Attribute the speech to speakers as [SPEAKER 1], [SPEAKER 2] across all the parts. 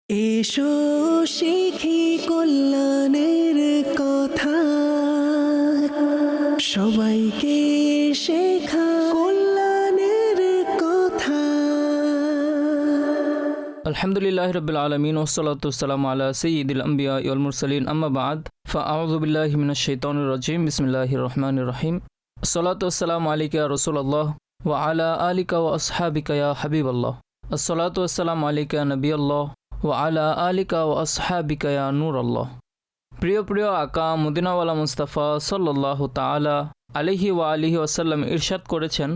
[SPEAKER 1] এসো শিখি কল্যাণের কথা, সবাইকে শেখা কল্যাণের কথা।
[SPEAKER 2] আলহামদুলিল্লাহি রাব্বিল আলামিন ওয়াসসালাতু ওয়াসসালামু আলা সাইয়্যিদিল আমবিয়া ওয়াল মুরসালিন আম্মা বা'দ ফাআউযু বিল্লাহি মিনাশ শাইতানির রাজিম বিসমিল্লাহির রহমানির রহিম। আসসালাতু ওয়াসসালামু আলাইকা ইয়া রাসূলুল্লাহ ওয়া আলা আলিকা ওয়া আসহাবিকা ইয়া হাবিবাল্লাহ। আসসালাতু ওয়াসসালামু আলাইকা ইয়া নবিয়াল্লাহ ওয়া আলা আলিকা ওয়া আসহাবিকা ইয়া নূরাল্লাহ। প্রিয় প্রিয় আকা মদিনাওয়ালা মুস্তাফা সাল্লাল্লাহু তাআলা আলাইহি ওয়া আলিহি ওয়াসাল্লাম ইরশাদ করেছেন,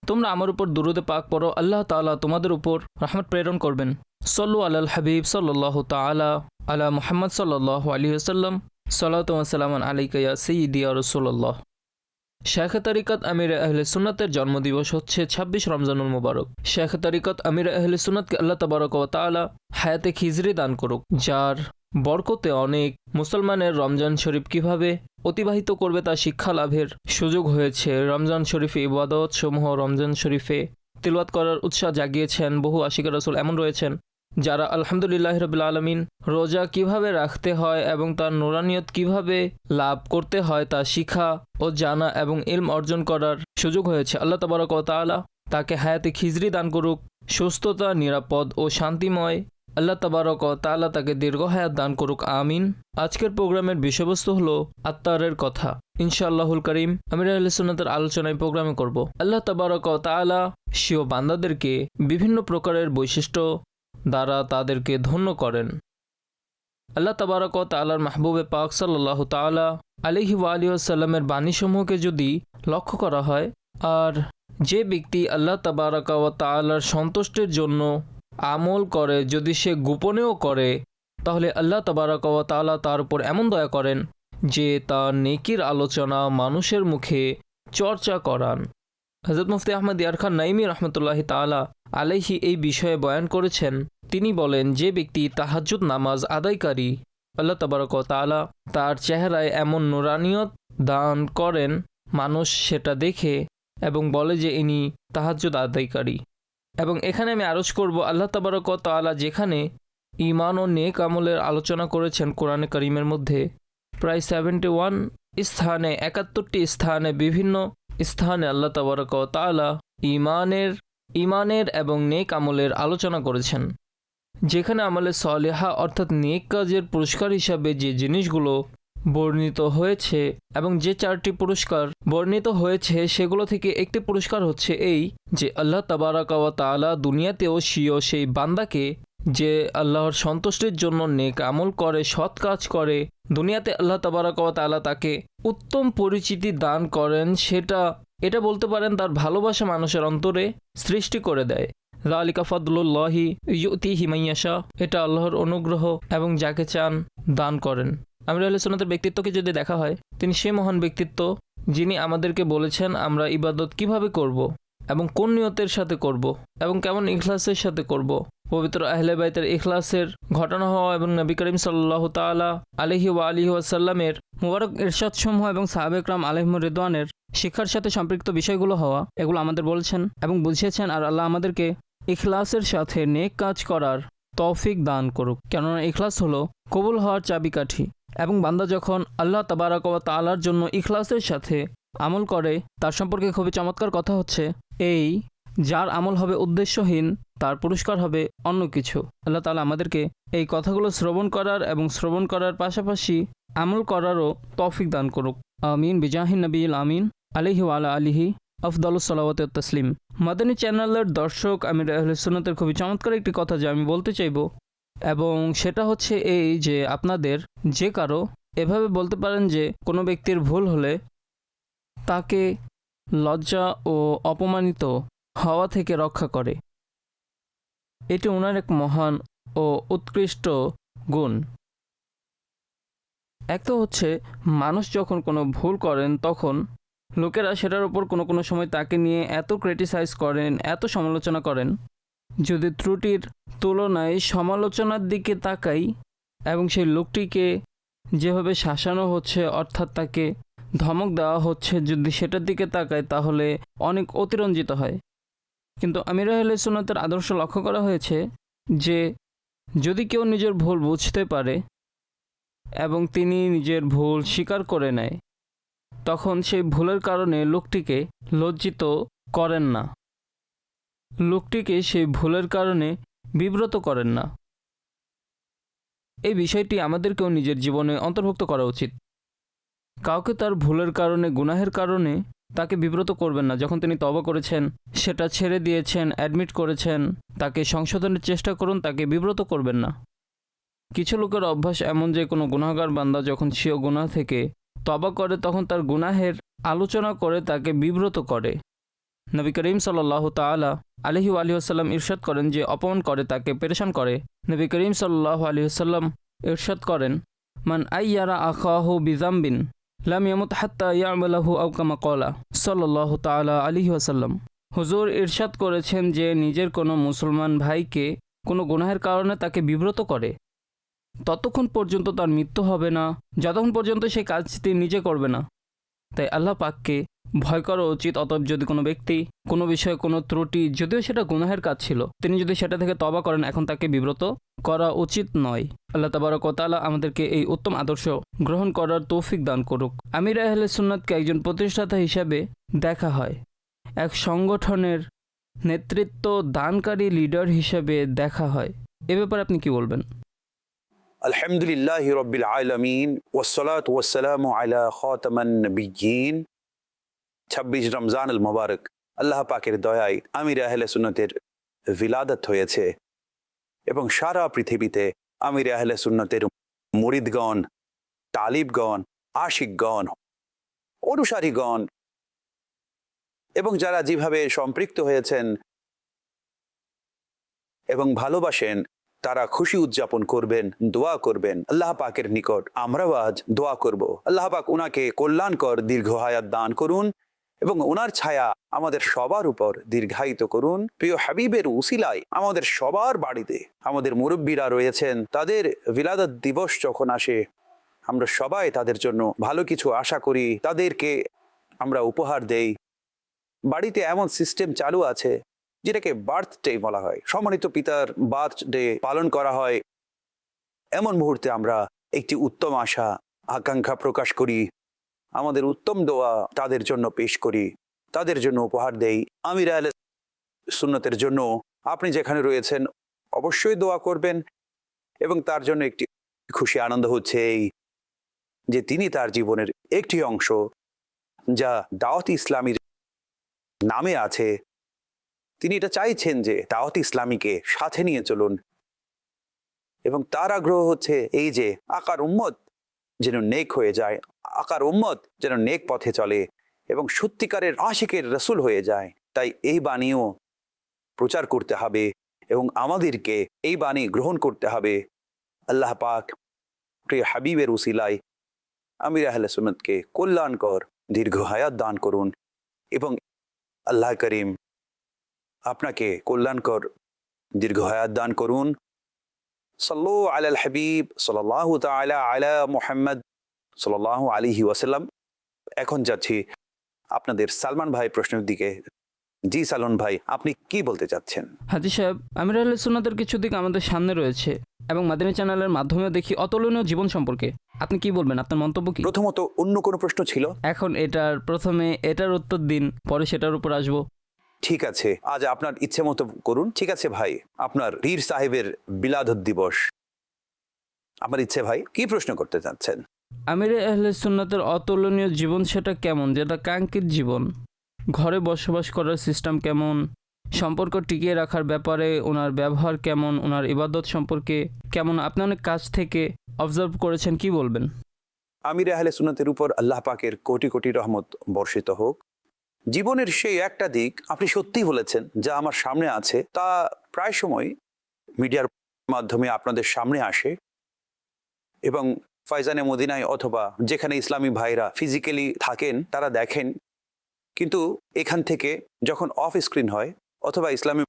[SPEAKER 2] তোমরা আমার উপর দুরূদে পাক পড়ো, আল্লাহ তাআলা তোমাদের উপর রহমত প্রেরণ করবেন। সল্লু আলাল হাবিব সাল্লাল্লাহু তাআলা আলা মুহাম্মদ সাল্লাল্লাহু আলাইহি ওয়াসাল্লাম। সালাতু ওয়া সালামুন আলাইকা ইয়া সাইয়্যিদি ইয়া রাসূলুল্লাহ। শায়খে তরিকত আমির আহলে সুন্নাতের জন্মদিবস হচ্ছে 26 রমজানুল মুবারক। শায়খে তরিকত আমির আহলে সুন্নাতকে আল্লাহ তাবারক ওয়া তাআলা হায়াতে খিজরি দান করুক, যার বরকতে অনেক মুসলমানের রমজান শরীফ কিভাবে অতিবাহিত করবে তা শিক্ষা লাভের সুযোগ হয়েছে। রমজান শরীফে ইবাদত সমূহ রমজান শরীফে তিলাওয়াত করার উৎসাহ জাগিয়েছেন বহু আশিকে রাসূল এমন রয়েছেন যারা আলহামদুলিল্লাহি রাব্বিল আলামিন রোজা কিভাবে রাখতে হয় এবং তার নুরানিয়ত কিভাবে লাভ করতে হয় তা শিখা ও জানা এবং ইলম অর্জন করার সুযোগ হয়েছে। আল্লাহ তাবারক ওয়া তাআলা তাকে হায়াতে খিজরি দান করুক, সুস্থতা, নিরাপদ ও শান্তিময়। আল্লাহ তাবারক ওয়া তাআলা তাকে দীর্ঘ হায়াত দান করুক, আমিন। আজকের প্রোগ্রামের বিষয়বস্তু হলো আত্তারের কথা। ইনশাআল্লাহুল করিম আমির আহলে সুন্নাতের আলোচনায় প্রোগ্রামে করব। আল্লাহ তাবারক ওয়া তাআলা স্বীয় বান্দাদেরকে বিভিন্ন প্রকারের বৈশিষ্ট্য দ্বারা তাদেরকে ধন্য করেন। আল্লাহ তাবারক ওয়া তাআলার মাহবুবে পাক সাল্লাল্লাহু তাআলা আলাইহি ওয়া আলিহি ওয়াসাল্লামের বাণীসমূহকে যদি লক্ষ্য করা হয়, আর যে ব্যক্তি আল্লাহ তাবারক ওয়া তাআলার সন্তুষ্টির জন্য আমল করে, যদি সে গোপনেও করে, তাহলে আল্লাহ তাবারক ওয়া তাআলা তার উপর এমন দয়া করেন যে তার নেকির আলোচনা মানুষের মুখে চর্চা করান। হযরত মুফতি আহমদ ইয়ার খান নাইমি রহমতুল্লাহি তাআলা আলাইহি এই বিষয়ে বয়ান করেছেন। তিনি বলেন, যে ব্যক্তি তাহাজ্জুদ নামাজ আদায়কারী, আল্লাহ তাবারক ওয়া তাআলা তার চেহারায় এমন নুরানিয়ত দান করেন, মানুষ সেটা দেখে এবং বলে যে ইনি তাহাজ্জুদ আদায়কারী। এবং এখানে আমি আরজ করব, আল্লাহ তাবারক ওয়া তাআলা যেখানে ঈমান ও নেক আমলের আলোচনা করেছেন কোরআনে কারীমের মধ্যে, প্রায় 71 স্থানে, 71টি স্থানে, বিভিন্ন স্থানে আল্লাহ তাবারক ওয়া তাআলা ঈমানের এবং নেক আমলের আলোচনা করেছেন। যেখানে আমলে সালেহা অর্থাৎ নেক কাজের পুরস্কার হিসাবে যে জিনিসগুলো বর্ণিত হয়েছে এবং যে 4টি পুরস্কার বর্ণিত হয়েছে, সেগুলো থেকে একটি পুরস্কার হচ্ছে এই যে আল্লাহ তাবারক ওয়া তাআলা দুনিয়াতেও সেই বান্দাকে যে আল্লাহর সন্তুষ্টির জন্য নেক আমল করে, সৎ কাজ করে, দুনিয়াতে আল্লাহ তাবারক ওয়া তাআলা তাকে উত্তম পরিচিতি দান করেন। এটা বলতে পারেন তার ভালোবাসা মানুষের অন্তরে সৃষ্টি করে দেয়। যালিকা ফাদলুল্লাহি ইউতিহি মান ইয়াশা, এটা আল্লাহর অনুগ্রহ এবং যাকে চান দান করেন। আমির আহলে সুন্নাতের ব্যক্তিত্বকে যদি দেখা হয়, তিনি সেই মহান ব্যক্তিত্ব যিনি আমাদেরকে বলেছেন আমরা ইবাদত কিভাবে করব এবং কোন নিয়তের সাথে করব এবং কেমন ইখলাসের সাথে করব। পবিত্র আহলে বাইতের ইখলাসের ঘটনা হওয়া এবং নবী করিম সাল্লাল্লাহু তাআলা আলাইহি ওয়া আলিহি ওয়াসাল্লামের মুবারক ইরশাদসমূহ এবং সাহাবে کرام আলাইহিমুর রিদওয়ানের শিক্ষার সাথে সম্পৃক্ত বিষয়গুলো হওয়া, এগুলো আমাদের বলেছেন এবং বুঝিয়েছেন। আর আল্লাহ আমাদেরকে ইখলাসের সাথে নেক কাজ করার তৌফিক দান করুক, কেননা ইখলাস হলো কবুল হওয়ার চাবিকাঠি। এবং বান্দা যখন আল্লাহ তাবারক ওয়া তাআলার জন্য ইখলাসের সাথে আমল করে, তার সম্পর্কে খুবই চমৎকার কথা হচ্ছে এই, যার আমল হবে উদ্দেশ্যহীন তার পুরস্কার হবে অন্য কিছু। আল্লাহ তাআলা আমাদেরকে এই কথাগুলো শ্রবণ করার এবং শ্রবণ করার পাশাপাশি আমল করারও তৌফিক দান করুক, আমিন। বিজাহিন নবীল আমিন আলাইহি ওয়া আলা আলিহি আফদালুস সালাওয়াত ওয়াত তাসলিম। মাদানী চ্যানেলের দর্শক, আমির আহলে সুন্নাতের খুবই চমৎকার একটি কথা যে আমি বলতে চাইব, এবং সেটা হচ্ছে এই যে আপনাদের যে কারো এভাবে বলতে পারেন যে কোনো ব্যক্তির ভুল হলে তাকে লজ্জা ও অপমানিত হওয়া থেকে রক্ষা করে। এটি ওনার এক মহান ও উৎকৃষ্ট গুণ। এক তো হচ্ছে মানুষ যখন কোনো ভুল করেন, তখন লোকেরা সেটার উপর কোনো সময় তাকে নিয়ে এত ক্রিটিসাইজ করেন, এত সমালোচনা করেন। যদি ত্রুটির তুলনায় সমালোচনার দিকে তাকাই এবং সেই লোকটিকে যেভাবে শাসানো হচ্ছে, অর্থাৎ তাকে ধমক দেওয়া হচ্ছে, যদি সেটার দিকে তাকাই তাহলে অনেক অতিরঞ্জিত হয়। কিন্তু আমির আহলে সুন্নাতের আদর্শ লক্ষ্য করা হয়েছে যে যদি কেউ নিজের ভুল বুঝতে পারে এবং তিনি নিজের ভুল স্বীকার করে নেয়, তখন সেই ভুলের কারণে লোকটিকে লজ্জিত করেন না, লোকটিকে সেই ভুলের কারণে বিব্রত করেন না। এই বিষয়টি আমাদেরকেও নিজের জীবনে অন্তর্ভুক্ত করা উচিত। কাউকে তার ভুলের কারণে, গুনাহের কারণে তাকে বিব্রত করবেন না। যখন তিনি তওবা করেছেন, সেটা ছেড়ে দিয়েছেন, অ্যাডমিট করেছেন, তাকে সংশোধনের চেষ্টা করুন, তাকে বিব্রত করবেন না। কিছু লোকের অভ্যাস এমন যে কোনো গুনাহগার বান্দা যখন সেও গুনাহ থেকে তওবা করে, তখন তার গুনাহের আলোচনা করে তাকে বিব্রত করে। নবী করিম সাল্লাল্লাহু তাআলা আলাইহি ওয়া আলিহি ওয়াসাল্লাম ইরশাদ করেন যে অপমান করে, তাকে পেরেশান করে। নবী করিম সাল্লাল্লাহু আলাইহি ওয়াসাল্লাম ইরশাদ করেন, মান আইয়ারা আখাহু বিযামবিন লাম ইয়ামুত হাত্তা ইয়ামালাহু আও কামা ক্বালা সাল্লাল্লাহু তাআলা আলাইহি ওয়াসাল্লাম। হুজুর ইরশাদ করেছেন যে নিজের কোনো মুসলমান ভাইকে কোনো গুনাহের কারণে তাকে বিব্রত করে, ততক্ষণ পর্যন্ত তার মৃত্যু হবে না, যতক্ষণ পর্যন্ত সেই কাজটি নিজে করবে না। তাই আল্লাহ পাককে ভয় করা উচিত। অতএব যদি কোনো ব্যক্তি কোনো বিষয়ে কোনো ত্রুটি, যদিও সেটা গুনাহের কাজ ছিল, তিনি যদি সেটা থেকে তওবা করেন, এখন তাকে বিব্রত করা উচিত নয়। আল্লাহ তাবারক ওয়া তাআলা আমাদেরকে এই উত্তম আদর্শ গ্রহণ করার তৌফিক দান করুক। আমির আহলে সুন্নাতকে একজন প্রতিষ্ঠাতা হিসাবে দেখা হয়, এক সংগঠনের নেতৃত্ব দানকারী লিডার হিসাবে দেখা হয়। এ ব্যাপারে আপনি কি বলবেন?
[SPEAKER 3] আলহামদুলিল্লাহি রাব্বিল আলামিন ওয়াসসালাতু ওয়াসসালামু আলা খাতামান নবিয়্যিন। 26 রমজান আল মুবারক, আল্লাহ পাকের দয়ায় আমির আহলে সুন্নতের ভিলাদত হয়েছে এবং সারা পৃথিবীতে আমির আহলে সুন্নতের মুরিদগণ, তালিবগণ, আশিকগণ, অনুসারীগণ এবং যারা যেভাবে সম্পৃক্ত হয়েছেন এবং ভালোবাসেন, তারা খুশি উদযাপন করবেন, দোয়া করবেন আল্লাহ পাকের নিকট। আমরাও আজ দোয়া করব, আল্লাহ পাক ওনাকে কল্যাণকর দীর্ঘ হায়াত দান করুন এবং ওনার ছায়া আমাদের সবার উপর দীর্ঘায়িত করুন। প্রিয় হাবিবের উসিলায় আমাদের সবার বাড়িতে আমাদের মুরব্বীরা রয়েছেন, তাদের বিলাদত দিবস যখন আসে, আমরা সবাই তাদের জন্য ভালো কিছু আশা করি, তাদেরকে আমরা উপহার দেই। বাড়িতে এমন সিস্টেম চালু আছে যেটাকে বার্থডে বলা হয়, সম্মানিত পিতার বার্থডে পালন করা হয়। এমন মুহূর্তে আমরা একটি উত্তম আশা, আকাঙ্ক্ষা প্রকাশ করি, আমাদের উত্তম দোয়া তাদের জন্য পেশ করি, তাদের জন্য উপহার দেই। আমির আহলে সুন্নতের জন্য আপনি যেখানে রয়েছেন অবশ্যই দোয়া করবেন এবং তার জন্য একটি খুশি আনন্দ হচ্ছে এই যে তিনি তার জীবনের একটি অংশ যা দাওয়াত ইসলামীর নামে আছে, তিনি এটা চাইছেন যে দাওয়াত ইসলামীকে সাথে নিয়ে চলুন এবং তার আগ্রহ হচ্ছে এই যে আকার উম্মত যেন নেক হয়ে যায়, আকার উম্মত যেন নেক পথে চলে এবং সত্যিকারের আশিকের রসুল হয়ে যায়। তাই এই বাণীও প্রচার করতে হবে এবং আমাদেরকে এই বাণী গ্রহণ করতে হবে। আল্লাহ পাক প্রিয় হাবিবের উসিলায় আমির আহলে সুন্নাতকে কল্যাণকর দীর্ঘ হায়াত দান করুন এবং আল্লাহ করিম আপনাকে কল্যাণকর দীর্ঘ হায়াত দান করুন। সাল্লু আলাল হাবিব সাল্লাল্লাহু তাআলা আলা মুহাম্মদ সাল্লাল্লাহু আলাইহি ওয়াসাল্লাম। এখন যাচ্ছি আপনাদের সালমান ভাই প্রশ্নের দিকে। জি সালমান ভাই, আপনি কি বলতে চাচ্ছেন?
[SPEAKER 2] হাজী সাহেব, আমির আহলে সুন্নাতের কিছু দিক আমাদের সামনে রয়েছে এবং মাদানী চ্যানেলের মাধ্যমে দেখি অতুলনীয় জীবন সম্পর্কে। আপনি কি বলবেন? আপনার মন্তব্য কি?
[SPEAKER 3] প্রথমত অন্য কোনো প্রশ্ন ছিল?
[SPEAKER 2] এখন প্রথমে এটার উত্তর দিন, পরে সেটার উপর আসবো।
[SPEAKER 3] ঠিক আছে, আজ আপনার ইচ্ছে মতো করুন। ঠিক আছে ভাই, আপনার পীর সাহেবের বিলাদত দিবস, আমার ইচ্ছে ভাই, কি প্রশ্ন করতে চাচ্ছেন?
[SPEAKER 2] আমির আহলে সুন্নাতের অতুলনীয় জীবন সেটা কেমন, যেটা কাঙ্ক্ষিত জীবন? ঘরে বসবাস করার সিস্টেম কেমন, সম্পর্ক টিকিয়ে রাখার ব্যাপারে ওনার ব্যবহার কেমন, ওনার ইবাদত সম্পর্কে কেমন, আপনি অনেক কাছ থেকে অবজার্ভ করেছেন, কি বলবেন?
[SPEAKER 3] আমির আহলে সুন্নাতের উপর আল্লাহ পাকের কোটি কোটি রহমত বর্ষিত হোক। জীবনের সেই একটা দিক আপনি সত্যিই বলেছেন যা আমার সামনে আছে, তা প্রায় সময় মিডিয়ার মাধ্যমে আপনাদের সামনে আসে এবং ফয়জানে মদিনায় অথবা যেখানে ইসলামী ভাইরা ফিজিক্যালি থাকেন তারা দেখেন। কিন্তু এখান থেকে যখন অফ স্ক্রিন হয় অথবা ইসলামী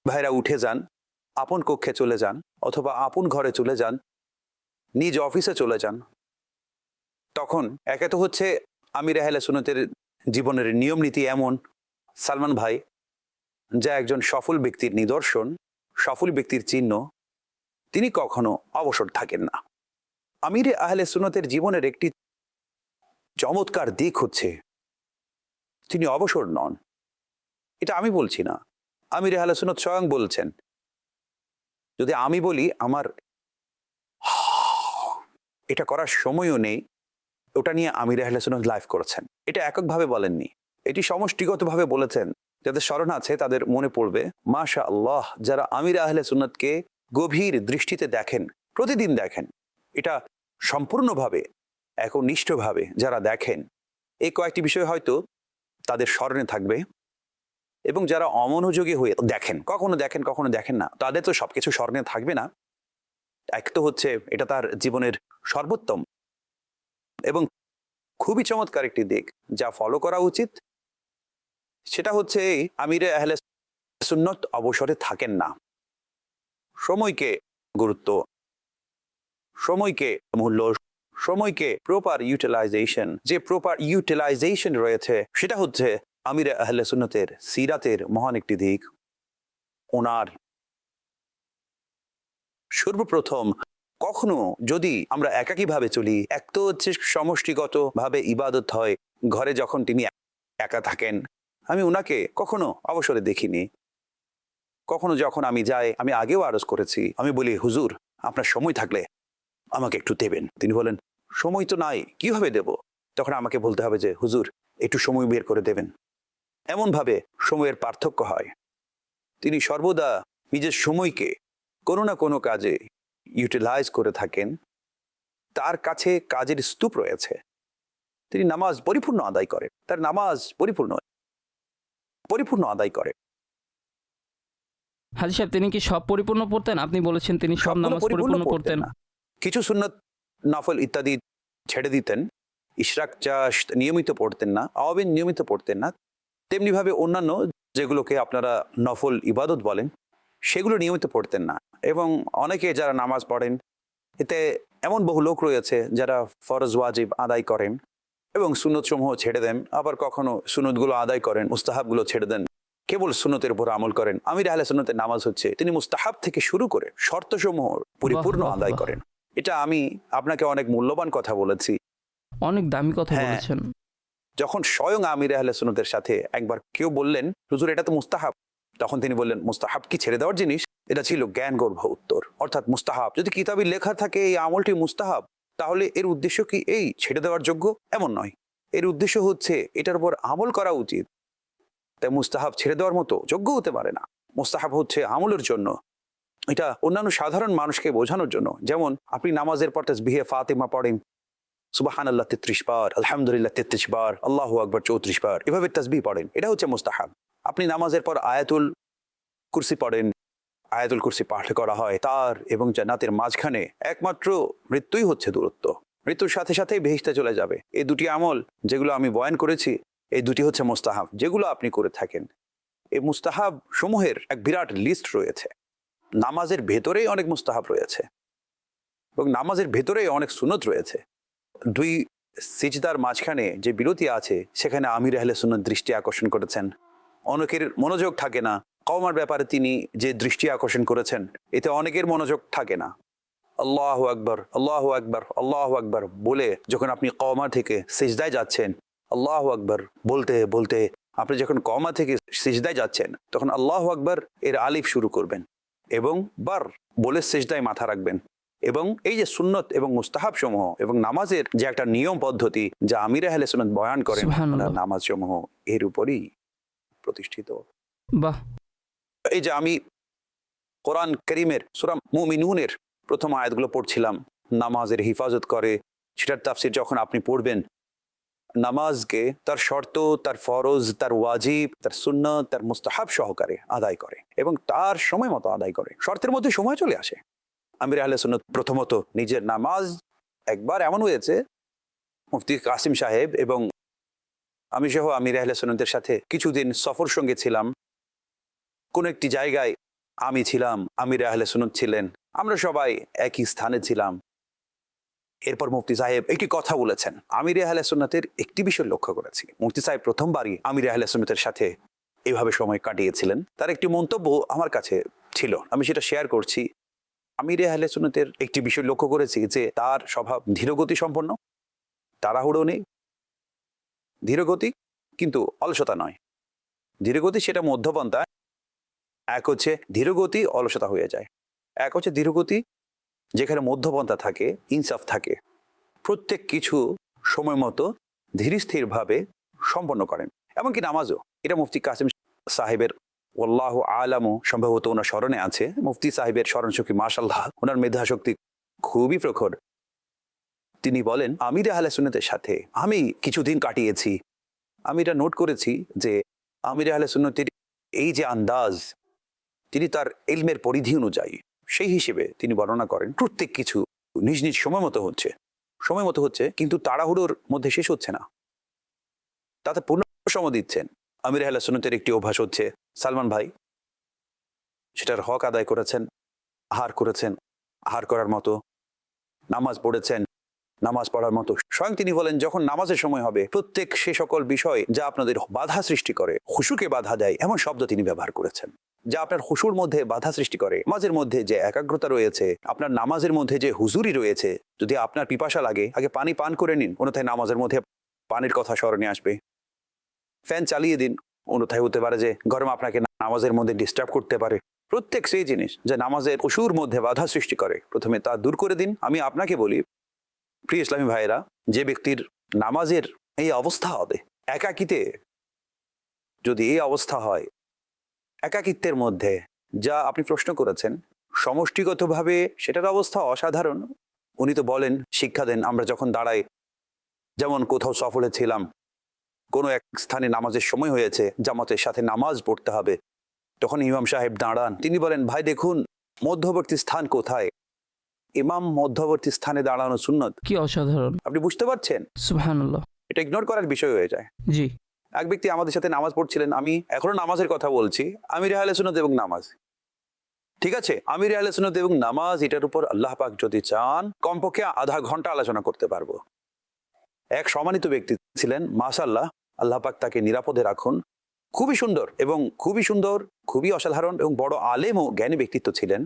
[SPEAKER 3] ভাইরা উঠে যান, আপন কক্ষে চলে যান অথবা আপন ঘরে চলে যান, নিজ অফিসে চলে যান, তখন একে তো হচ্ছে আমির আহলে সুন্নাতের জীবনের নিয়ম নীতি এমন, সালমান ভাই যা একজন সফল ব্যক্তির নিদর্শন, সফল ব্যক্তির চিহ্ন, তিনি কখনো অবসর থাকেন না। আমিরে আহলে সুন্নতের জীবনের একটি চমৎকার দিক হচ্ছে তিনি অবসর নন। এটা আমি বলছি না, আমিরে আহলে সুন্নত স্বয়ং বলছেন। যদি আমি বলি আমার এটা করার সময়ও নেই, ওটা নিয়ে আমিরে আহলে সুন্নত লাইভ করেছেন। এটা এককভাবে বলেননি, এটি সমষ্টিগতভাবে বলেছেন। যাদের স্মরণ আছে তাদের মনে পড়বে, মাশা আল্লাহ, যারা আমিরে আহলে সুন্নতকে গভীর দৃষ্টিতে দেখেন, প্রতিদিন দেখেন, এটা সম্পূর্ণভাবে একনিষ্ঠভাবে যারা দেখেন, এই কয়েকটি বিষয় হয়তো তাদের স্মরণে থাকবে। এবং যারা অমনোযোগী হয়ে দেখেন, কখনো দেখেন না, তাদের তো সবকিছু স্মরণে থাকবে না। এক তো হচ্ছে এটা তার জীবনের সর্বোত্তম এবং খুবই চমৎকার একটি দিক যা ফলো করা উচিত, সেটা হচ্ছে আমিরে আহলে সুন্নত অবসরে থাকেন না। সময়কে গুরুত্ব, সময়কে মূল্য, সময়কে প্রপার ইউটিলাইজেশন, যে প্রপার ইউটিলাইজেশন রয়েছে সেটা হচ্ছে আমিরে আহলে সুন্নতের সিরাতের মহান একটি দিক। ওনার সর্বপ্রথম কখনো যদি আমরা একাকীভাবে চলি, এক তো হচ্ছে সমষ্টিগতভাবে ইবাদত হয় ঘরে যখন তিনি একা থাকেন। আমি ওনাকে কখনো অবসরে দেখিনি। কখনো যখন আমি যাই, আমি আগেও আরজ করেছি, আমি বলি হুজুর আপনার সময় থাকলে আমাকে একটু দেবেন। তিনি বলেন সময় তো নাই, কিভাবে দেব? তখন আমাকে বলতে হবে যে হুজুর একটু সময় বের করে দেবেন। এমনভাবে সময়ের পার্থক্য হয়। তিনি সর্বদা নিজের সময়কে কোনো না কোনো কাজে ইউটিলাইজ করে থাকেন। তার কাছে কাজের স্তূপ রয়েছে। তিনি নামাজ পরিপূর্ণ আদায় করেন, তার নামাজ পরিপূর্ণ আদায় করে।
[SPEAKER 2] হাজী সাহেব, তিনি কি সব পরিপূর্ণ পড়তেন? আপনি বলেছেন তিনি সব নামাজ পরিপূর্ণ পড়তেন
[SPEAKER 3] না, কিছু সুন্নত নফল ইত্যাদি ছেড়ে দিতেন। ইশরাক চাষ নিয়মিত পড়তেন না, আওয়াবিন নিয়মিত পড়তেন না। তেমনিভাবে অন্যান্য যেগুলোকে আপনারা নফল ইবাদত বলেন সেগুলো নিয়মিত পড়তেন না। এবং অনেকে যারা নামাজ পড়েন, এতে এমন বহু লোক রয়েছে যারা ফরজ ওয়াজিব আদায় করেন এবং সুন্নত সমূহ ছেড়ে দেন, আবার কখনো সুন্নতগুলো আদায় করেন, মুস্তাহাবগুলো ছেড়ে দেন, কেবল সুন্নতের উপর আমল করেন। আমিরে আহলে সুন্নতের নামাজ হচ্ছে তিনি মুস্তাহাব থেকে শুরু করে শর্তসমূহ পরিপূর্ণ আদায় করেন। এটা আমি আপনাকে অনেক মূল্যবান কথা বলেছি,
[SPEAKER 2] অনেক দামি কথা বলেছেন।
[SPEAKER 3] যখন স্বয়ং আমিরে আহলে সুন্নতের সাথে একবার কেউ বললেন হুজুর এটা তো মুস্তাহাব, তখন তিনি বললেন মুস্তাহাব কি ছেড়ে দেওয়ার জিনিস? এটা ছিল জ্ঞান গর্ভ উত্তর। অর্থাৎ মুস্তাহাব যদি কিতাবে লেখা থাকে এই আমলটি মুস্তাহাব, তাহলে এর উদ্দেশ্য কি এই ছেড়ে দেওয়ার যোগ্য? এমন নয়। এর উদ্দেশ্য হচ্ছে এটার উপর আমল করা উচিত। তাই মুস্তাহাব ছেড়ে দেওয়ার মতো যোগ্য হতে পারে না। মুস্তাহাব হচ্ছে আমলের জন্য, এটা অন্যান্য সাধারণ মানুষকে বোঝানোর জন্য। যেমন আপনি নামাজের পর তাসবিহে ফাতিমা পড়েন, সুবহানাল্লাহ 33 বার, আলহামদুলিল্লাহ 33 বার, আল্লাহু আকবার 34 বার, এভাবে তাসবিহ পড়েন, এটা হচ্ছে মুস্তাহাব। আপনি নামাজের পর আয়াতুল কুরসি পড়েন, আয়াতুল কুরসি পাঠ করা হয় তার এবং জান্নাতের মাঝখানে একমাত্র মৃত্যুই হচ্ছে দূরত্ব। মৃত্যুর সাথে সাথেই বেহেশতে চলে যাবে। এই দুটি আমল যেগুলো আমি বয়ান করেছি, এই দুটি হচ্ছে মুস্তাহাব যেগুলো আপনি করে থাকেন। এই মুস্তাহাব সমূহের এক বিরাট লিস্ট রয়েছে। নামাজের ভেতরেই অনেক মুস্তাহাব রয়েছে এবং নামাজের ভেতরেই অনেক সুন্নত রয়েছে। দুই সিজদার মাঝখানে যে বিরতি আছে সেখানে আমির আহলে সুন্নাত দৃষ্টি আকর্ষণ করেছেন। অনেকের মনোযোগ থাকে না। কওমার ব্যাপারে তিনি যে দৃষ্টি আকর্ষণ করেছেন, এতে অনেকের মনোযোগ থাকে না। আল্লাহু আকবার, আল্লাহু আকবার, আল্লাহু আকবার বলে যখন আপনি কওমা থেকে সিজদায় যাচ্ছেন, আল্লাহু আকবার বলতে বলতে আপনি যখন কওমা থেকে সিজদায় যাচ্ছেন, তখন আল্লাহু আকবার এর আলিফ শুরু করবেন এবং বার বলে সিজদায় মাথা রাখবেন। এবং এই যে সুন্নত এবং মুস্তাহাব সমূহ এবং নামাজের যে একটা নিয়ম পদ্ধতি যা আমির আহলে সুন্নাত বয়ান করেন, নামাজ সমূহ এর উপরই প্রতিষ্ঠিত।
[SPEAKER 2] বাহ!
[SPEAKER 3] এই যে আমি কোরআন কারীমের সূরা মুমিনুনের প্রথম আয়াতগুলো পড়ছিলাম, নামাজের হিফাজত করে, সেটার তাফসীর যখন আপনি পড়বেন, নামাজকে তার শর্ত, তার ফরজ, তার ওয়াজিব, তার সুন্নত, তার মুস্তাহাব সহকারে আদায় করে এবং তার সময় মতো আদায় করে। শর্তের মধ্যে সময় চলে আসে। আমির আহলে সুন্নাত প্রথমত নিজের নামাজ, একবার এমন হয়েছে মুফতি কাসিম সাহেব এবং আমি সহ আমির আহলে সুন্নাতের সাথে কিছুদিন সফর সঙ্গে ছিলাম। কোন একটি জায়গায় আমি ছিলাম, আমির আহলে সুন্নাত ছিলেন, আমরা সবাই একই স্থানে ছিলাম। এরপর মুফতি সাহেব একটি কথা বলেছেন, আমির আহলে সুন্নাতের একটি বিষয় লক্ষ্য করেছি। মুফতি সাহেব প্রথমবারই আমির আহলে সুন্নাতের সাথে এভাবে সময় কাটিয়েছিলেন। তার একটি মন্তব্য আমার কাছে ছিল, আমি সেটা শেয়ার করছি। আমিরে আহলে সুন্নতের একটি বিষয় লক্ষ্য করেছি যে তার স্বভাব ধীরগতি সম্পন্ন, তাড়াহুড়ো নেই, ধীরগতি কিন্তু অলসতা নয়। ধীরগতি সেটা মধ্যপন্থা, এক হচ্ছে ধীরগতি অলসতা হয়ে যায়, এক হচ্ছে ধীরগতি যেখানে মধ্যপন্থা থাকে, ইনসাফ থাকে, প্রত্যেক কিছু সময় মতো ধীরস্থিরভাবে সম্পন্ন করেন। এমনকি নামাজও, এটা মুফতি কাসিম সাহেবের আল্লাহ আলামু সম্ভবত ওনার স্মরণে আছে। মুফতি সাহেবের স্মরণশক্তি মাশাআল্লাহ, ওনার মেধাশক্তি খুবই প্রখর। তিনি বলেন আমিরে আহলে সুন্নতের সাথে আমি কিছুদিন কাটিয়েছি, আমি এটা নোট করেছি যে আমিরে আহলে সুন্নতের এই যে আন্দাজ, তিনি তার ইলমের পরিধি অনুযায়ী সেই হিসেবে তিনি বর্ণনা করেন প্রত্যেক কিছু নিজ নিজ সময় মতো হচ্ছে, কিন্তু তাড়াহুড়োর মধ্যে শেষ হচ্ছে না, তাতে পূর্ণ সময় দিচ্ছেন। আমির আহলে সুন্নতের একটি অভ্যাস হচ্ছে, সালমান ভাই সেটার হক আদায় করেছেন, আহার করার মতো, নামাজ পড়েছেন, নামাজ পড়ার মতো। স্বয়ং তিনি বলেন যখন নামাজের সময় হবে প্রত্যেক সে সকল বিষয় যা আপনাদের বাধা সৃষ্টি করে, খুশুকে বাধা দেয়, এমন শব্দ তিনি ব্যবহার করেছেন, যা আপনার খুশুর মধ্যে বাধা সৃষ্টি করে। নামাজের মধ্যে যে একাগ্রতা রয়েছে, আপনার নামাজের মধ্যে যে হুজুরি রয়েছে, যদি আপনার পিপাসা লাগে আগে পানি পান করে নিন, অন্যথায় নামাজের মধ্যে পানির কথা স্মরণে আসবে। ফ্যান চালিয়ে দিন, অন্যথায় হতে পারে যে গরম আপনাকে নামাজের মধ্যে ডিস্টার্ব করতে পারে। প্রত্যেক সেই জিনিস যা নামাজের খুশুর মধ্যে বাধা সৃষ্টি করে, প্রথমে তা দূর করে দিন। আমি আপনাকে বলি প্রিয় ইসলামী ভাইয়েরা, যে ব্যক্তির নামাজের এই অবস্থা হবে, একাকিতে যদি এই অবস্থা হয়, একাকিত্বের মধ্যে যা আপনি প্রশ্ন করেছেন, সমষ্টিগতভাবে সেটার অবস্থা অসাধারণ। উনি তো বলেন, শিক্ষা দেন, আমরা যখন দাঁড়াই, যেমন কোথাও সফরে ছিলাম, কোনো এক স্থানে নামাজের সময় হয়েছে, জামাতের সাথে নামাজ পড়তে হবে, তখন ইমাম সাহেব দাঁড়ান, তিনি বলেন ভাই দেখুন মধ্যবর্তী স্থান কোথায়, ইমাম মধ্যবর্তী স্থানে দাঁড়ানো সুন্নত।
[SPEAKER 2] কি অসাধারণ!
[SPEAKER 3] আপনি বুঝতে পারছেন?
[SPEAKER 2] সুবহানাল্লাহ।
[SPEAKER 3] এটা ইগনোর করার বিষয় হয়ে যায়।
[SPEAKER 2] জি,
[SPEAKER 3] এক ব্যক্তি আমাদের সাথে নামাজ পড়ছিলেন, আমি এখনো নামাজের কথা বলছি, আমিরে আহলে সুন্নাত এবং নামাজ, ঠিক আছে, আমিরে আহলে সুন্নাত এবং নামাজ, এটার উপর আল্লাহ পাক যদি চান কমপক্ষে আধা ঘন্টা আলোচনা করতে পারবো। এক সম্মানিত ব্যক্তি ছিলেন, মাশাআল্লাহ, আল্লাহ পাক তাকে নিরাপদে রাখুন, খুবই সুন্দর, খুবই অসাধারণ এবং বড় আলেম ও জ্ঞানী ব্যক্তিত্ব ছিলেন,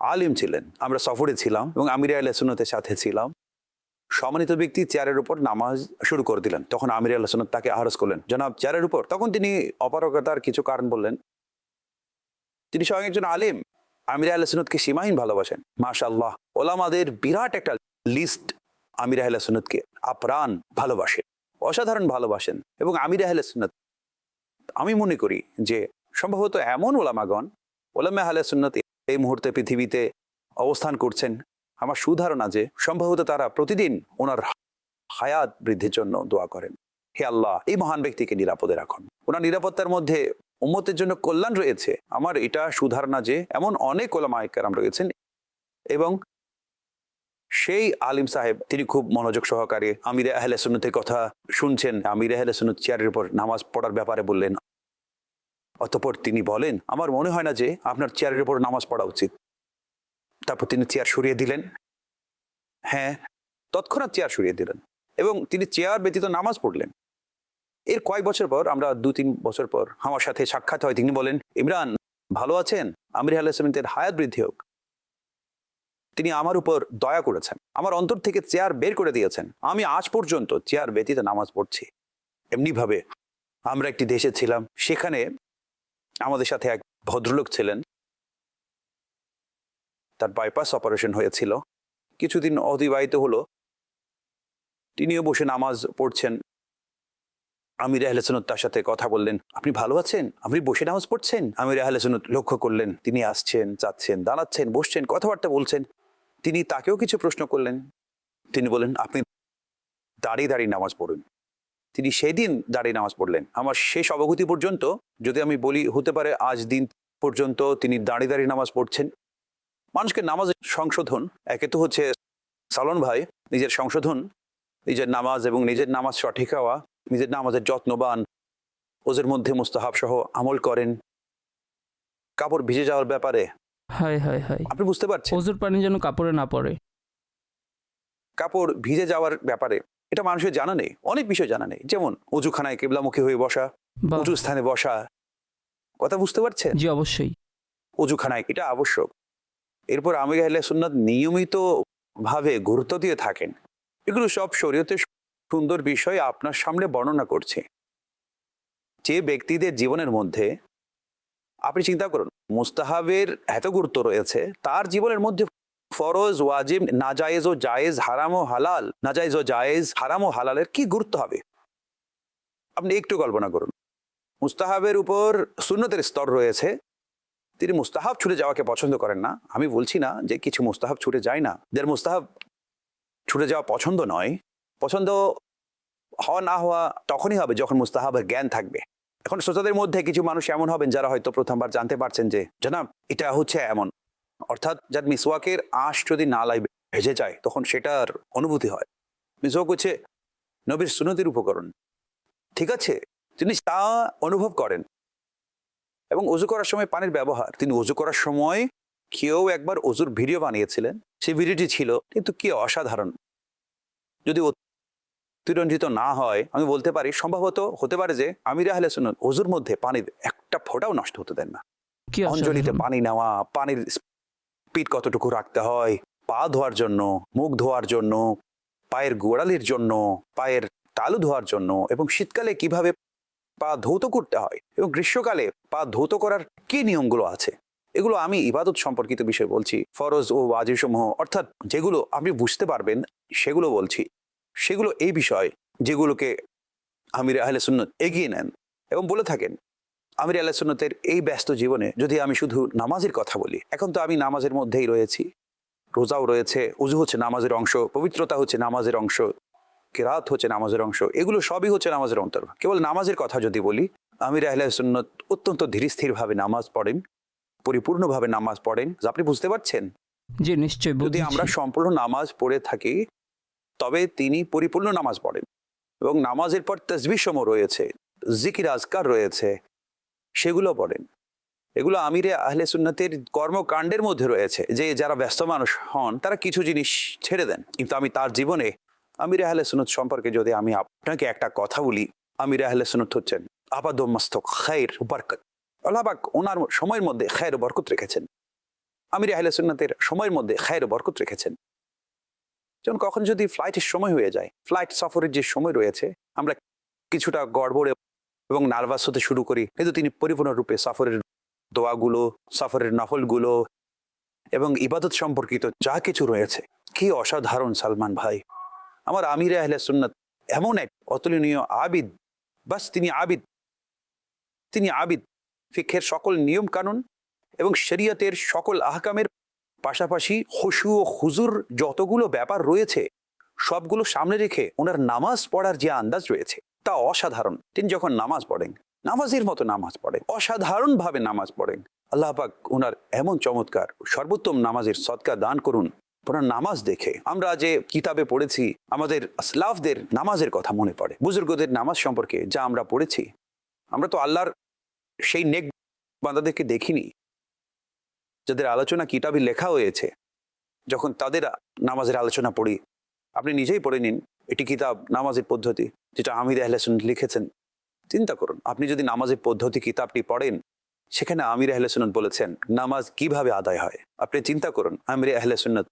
[SPEAKER 3] আলিম ছিলেন। আমরা সফরে ছিলাম এবং আমিরে আহলে সুন্নাতের সাথে ছিলাম। সম্মানিত ব্যক্তি চেয়ারের উপর নামাজ শুরু করে দিলেন, তখন আমিরে আহলে সুন্নাত তাকে আহরজ করলেন, জনাব চেয়ারের উপর। তখন তিনি অপারগতার কিছু কারণ বললেন, তিনি স্বয়ং একজন আলিম, আমিরে আহলে সুন্নাতকে সীমাহীন ভালোবাসেন। মাশাআল্লাহ, ওলামাদের বিরাট একটা লিস্ট আমিরে আহলে সুন্নাতকে আপ্রাণ ভালোবাসেন, অসাধারণ ভালোবাসেন। এবং আমিরে আহলে সুন্নাত, আমি মনে করি যে সম্ভবত এমন ওলামা আহলে সুন্নাত এই মুহূর্তে পৃথিবীতে অবস্থান করছেন, আমার সুধারণা যে সম্ভবত তারা প্রতিদিন ওনার হায়াত বৃদ্ধির জন্য দোয়া করেন, হে আল্লাহ এই মহান ব্যক্তিকে নিরাপদে রাখুন, ওনার নিরাপত্তার মধ্যে উম্মতের জন্য কল্যাণ রয়েছে। আমার এটা সুধারণা যে এমন অনেক ওলামায়ে কেরাম রয়েছেন। এবং সেই আলিম সাহেব তিনি খুব মনোযোগ সহকারে আমিরে আহলে সুন্নতের কথা শুনছেন। আমিরে আহলে সুন্নত চেয়ারের উপর নামাজ পড়ার ব্যাপারে বললেন, অতঃপর তিনি বলেন আমার মনে হয় না যে আপনার চেয়ারের উপর নামাজ পড়া উচিত। তারপর তিনি চেয়ার সরিয়ে দিলেন, হ্যাঁ তৎক্ষণাৎ চেয়ার সরিয়ে দিলেন এবং তিনি চেয়ার ব্যতীত নামাজ পড়লেন। এর কয়েক বছর পর, আমরা 2-3 বছর পর আমার সাথে সাক্ষাৎ হয়। তিনি বলেন, ইমরান ভালো আছেন? আমিরে আহলে সুন্নতের হায়াত বৃদ্ধি হোক। তিনি আমার উপর দয়া করেছেন, আমার অন্তর থেকে চেয়ার বের করে দিয়েছেন। আমি আজ পর্যন্ত চেয়ার ব্যতীত নামাজ পড়ছি। এমনিভাবে আমরা একটি দেশে ছিলাম, সেখানে আমাদের সাথে এক ভদ্রলোক ছিলেন, তার বাইপাস অপারেশন হয়েছিল, কিছুদিন অতিবাহিত হলো, তিনিও বসে নামাজ পড়ছেন। আমিরে আহলে সুন্নাত তার সাথে কথা বললেন, আপনি ভালো আছেন? আপনি বসে নামাজ পড়ছেন? আমিরে আহলে সুন্নাত লক্ষ্য করলেন তিনি আসছেন, যাচ্ছেন, দাঁড়াচ্ছেন, বসছেন, কথাবার্তা বলছেন। তিনি তাকেও কিছু প্রশ্ন করলেন। তিনি বলেন, আপনি দাঁড়িয়ে দাঁড়িয়ে নামাজ পড়ুন। তিনি সেই দিন দাঁড়িয়ে নামাজ পড়লেন। আমার শেষ অবগতি পর্যন্ত, যদি আমি বলি হতে পারে আজ দিন পর্যন্ত তিনি দাঁড়িয়ে দাঁড়িয়ে নামাজ পড়ছেন। মানুষকে নামাজের সংশোধন, একে তো হচ্ছে সালন ভাই নিজের সংশোধন, নিজের নামাজ এবং নিজের নামাজ সঠিক হওয়া, নিজের নামাজের যত্নবান, ওজের মধ্যে মুস্তাহাব সহ আমল করেন। কাপড় ভিজে যাওয়ার ব্যাপারে
[SPEAKER 2] হায় হায় হায়,
[SPEAKER 3] আপনি বুঝতে পারছেন,
[SPEAKER 2] ওযুর পানি যেন কাপড়ে না পড়ে।
[SPEAKER 3] কাপড় ভিজে যাওয়ার ব্যাপারে এটা মানুষের জানা নেই, অনেক বিষয় জানা নেই, যেমন অজুখানায় কিবলামুখী হয়ে বসা,
[SPEAKER 2] বাহ,
[SPEAKER 3] উঁচু স্থানে বসা, কথা বুঝতে পারছেন?
[SPEAKER 2] জি অবশ্যই।
[SPEAKER 3] অজুখানায় এটা আবশ্যক। এরপর আমির আহলে সুন্নাত নিয়মিত ভাবে গুরুত্ব দিয়ে থাকেন, এগুলো সব শরীয়তের সুন্দর বিষয় আপনার সামনে বর্ণনা করছে। যে ব্যক্তিদের জীবনের মধ্যে আপনি চিন্তা করুন মুস্তাহাবের এত গুরুত্ব রয়েছে, তার জীবনের মধ্যে ফরজ, ওয়াজিব, নাজায়েজ ও জায়েজ, হারাম ও হালাল, নাজায়েজ ও জায়েজ, হারাম ও হালালের কি গুরুত্ব হবে আপনি একটু কল্পনা করুন। মুস্তাহাবের উপর সুন্নতের স্তর রয়েছে, তিনি মুস্তাহাব ছুটে যাওয়াকে পছন্দ করেন না। আমি বলছি না যে কিছু মুস্তাহাব ছুটে যায় না, যার মুস্তাহাব ছুটে যাওয়া পছন্দ নয়, পছন্দ হওয়া না হওয়া তখনই হবে যখন মুস্তাহাবের জ্ঞান থাকবে। এখন শ্রোতাদের মধ্যে কিছু মানুষ এমন হবেন যারা হয়তো প্রথমবার জানতে পারছেন যে জানাব এটা হচ্ছে এমন, অর্থাৎ যার মিসওয়াকের আঁশ যদি নালায় ভেজে যায় তখন সেটার অনুভূতি হয়। মিসওয়াক হচ্ছে নবীর সুন্নতের উপকরণ, ঠিক আছে, তিনি তা অনুভব করেন। এবং অজু করার সময় পানির ব্যবহার, তিনি অজু করার সময় কেউ একবার অজুর ভিডিও বানিয়েছিলেন, সেই ভিডিওটি ছিল কিন্তু কি অসাধারণ। যদি অতিরঞ্জিত না হয় আমি বলতে পারি সম্ভবত হতে পারে যে আমির আহলে সুন্নাত অজুর মধ্যে পানির একটা ফোঁটাও নষ্ট হতে দেন না।
[SPEAKER 2] কি
[SPEAKER 3] অঞ্জলিতে
[SPEAKER 2] অসাধারণ।
[SPEAKER 3] পানি নেওয়া, পানির স্পিড কতটুকু রাখতে হয়, পা ধোয়ার জন্য, মুখ ধোয়ার জন্য, পায়ের গোড়ালির জন্য, পায়ের তালু ধোয়ার জন্য, এবং শীতকালে কিভাবে পা ধৌত করতে হয় এবং গ্রীষ্মকালে পা ধৌত করার কি নিয়মগুলো আছে, এগুলো আমি ইবাদত সম্পর্কিত বিষয় বলছি। ফরজ ও ওয়াজিব সমূহ অর্থাৎ যেগুলো আপনি বুঝতে পারবেন সেগুলো বলছি। সেগুলো এই বিষয় যেগুলোকে আমির আহলে সুন্নাত এগিয়ে নেন এবং বলে থাকেন। আমির আহলে সুন্নাতের এই ব্যস্ত জীবনে যদি আমি শুধু নামাজের কথা বলি, এখন তো আমি নামাজের মধ্যেই রয়েছি, রোজাও রয়েছে, উজু হচ্ছে নামাজের অংশ, পবিত্রতা হচ্ছে নামাজের অংশ, কিরাত হচ্ছে নামাজের অংশ, এগুলো সবই হচ্ছে নামাজের অন্তর্ভুক্ত। কেবল নামাজের কথা যদি বলি, আমির আহলে সুন্নাত অত্যন্ত ধীরস্থিরভাবে নামাজ পড়েন, পরিপূর্ণভাবে নামাজ পড়েন। আপনি বুঝতে পারছেন?
[SPEAKER 2] জি নিশ্চয়ই
[SPEAKER 3] যদি
[SPEAKER 2] বুঝেছি।
[SPEAKER 3] আমরা সম্পূর্ণ নামাজ পড়ে থাকি তবে তিনি পরিপূর্ণ নামাজ পড়েন, এবং নামাজের পর তাসবিহ সমূহ রয়েছে, জিকির আজকার রয়েছে, সেগুলো পড়েন। এগুলো আমিরে আহলে সুন্নাতের কর্মকাণ্ডের মধ্যে রয়েছে। যে যারা ব্যস্ত মানুষ হন তারা কিছু জিনিস ছেড়ে দেন, কিন্তু আমি তার জীবনে আমিরে আহলে সুন্নাত সম্পর্কে যদি আমি আপনাকে একটা কথা বলি, আমিরে আহলে সুন্নাত হচ্ছেন আবাদ মস্তক খায়র বরকত। আল্লাহ পাক ওনার সময়ের মধ্যে খায়র বরকত রেখেছেন, আমিরে আহলে সুন্নাতের সময়ের মধ্যে খায়র বরকত রেখেছেন। যেমন কখন যদি ফ্লাইটের সময় হয়ে যায়, ফ্লাইট সফরের যে সময় রয়েছে, আমরা কিছুটা গড়বড়ে এবং নার্ভাস হতে শুরু করি, কিন্তু তিনি পরিপূর্ণরূপে সফরের দোয়াগুলো, সফরের নফলগুলো এবং ইবাদত সম্পর্কিত যা কিছু রয়েছে, কি অসাধারণ সালমান ভাই। আমার আমিরে আহলে সুন্নাত এমন এক অতুলনীয় আবিদ, বাস তিনি আবিদ, তিনি আবিদ। ফিকহের সকল নিয়ম কানুন এবং শরিয়তের সকল আহকামের পাশাপাশি খুশু ও হুজুর যতগুলো ব্যাপার রয়েছে সবগুলো সামনে রেখে ওনার নামাজ পড়ার যে আন্দাজ রয়েছে তা অসাধারণ। তিনি যখন নামাজ পড়েন, নামাজের মতো নামাজ পড়েন, অসাধারণভাবে নামাজ পড়েন। আল্লাহ পাক ওনার এমন চমৎকার সর্বোত্তম নামাজের সদকা দান করুন। ওনার নামাজ দেখে আমরা যে কিতাবে পড়েছি, আমাদের আসলাফদের নামাজের কথা মনে পড়ে, বুজুর্গদের নামাজ সম্পর্কে যা আমরা পড়েছি। আমরা তো আল্লাহর সেই নেক বান্দাদেরকে দেখিনি যাদের আলোচনা কিতাবে লেখা হয়েছে। যখন তাদের নামাজের আলোচনা পড়ি, আপনি নিজেই পড়ে নিন, এটি কিতাব নামাজের পদ্ধতি যেটা আমির আহলে সুন্নাত লিখেছেন। চিন্তা করুন, আপনি যদি নামাজের পদ্ধতি কিতাবটি পড়েন, সেখানে আমির আহলে সুন্নাত বলেছেন নামাজ কিভাবে আদায় হয়। আপনি চিন্তা করুন আমির আহলে সুন্নাত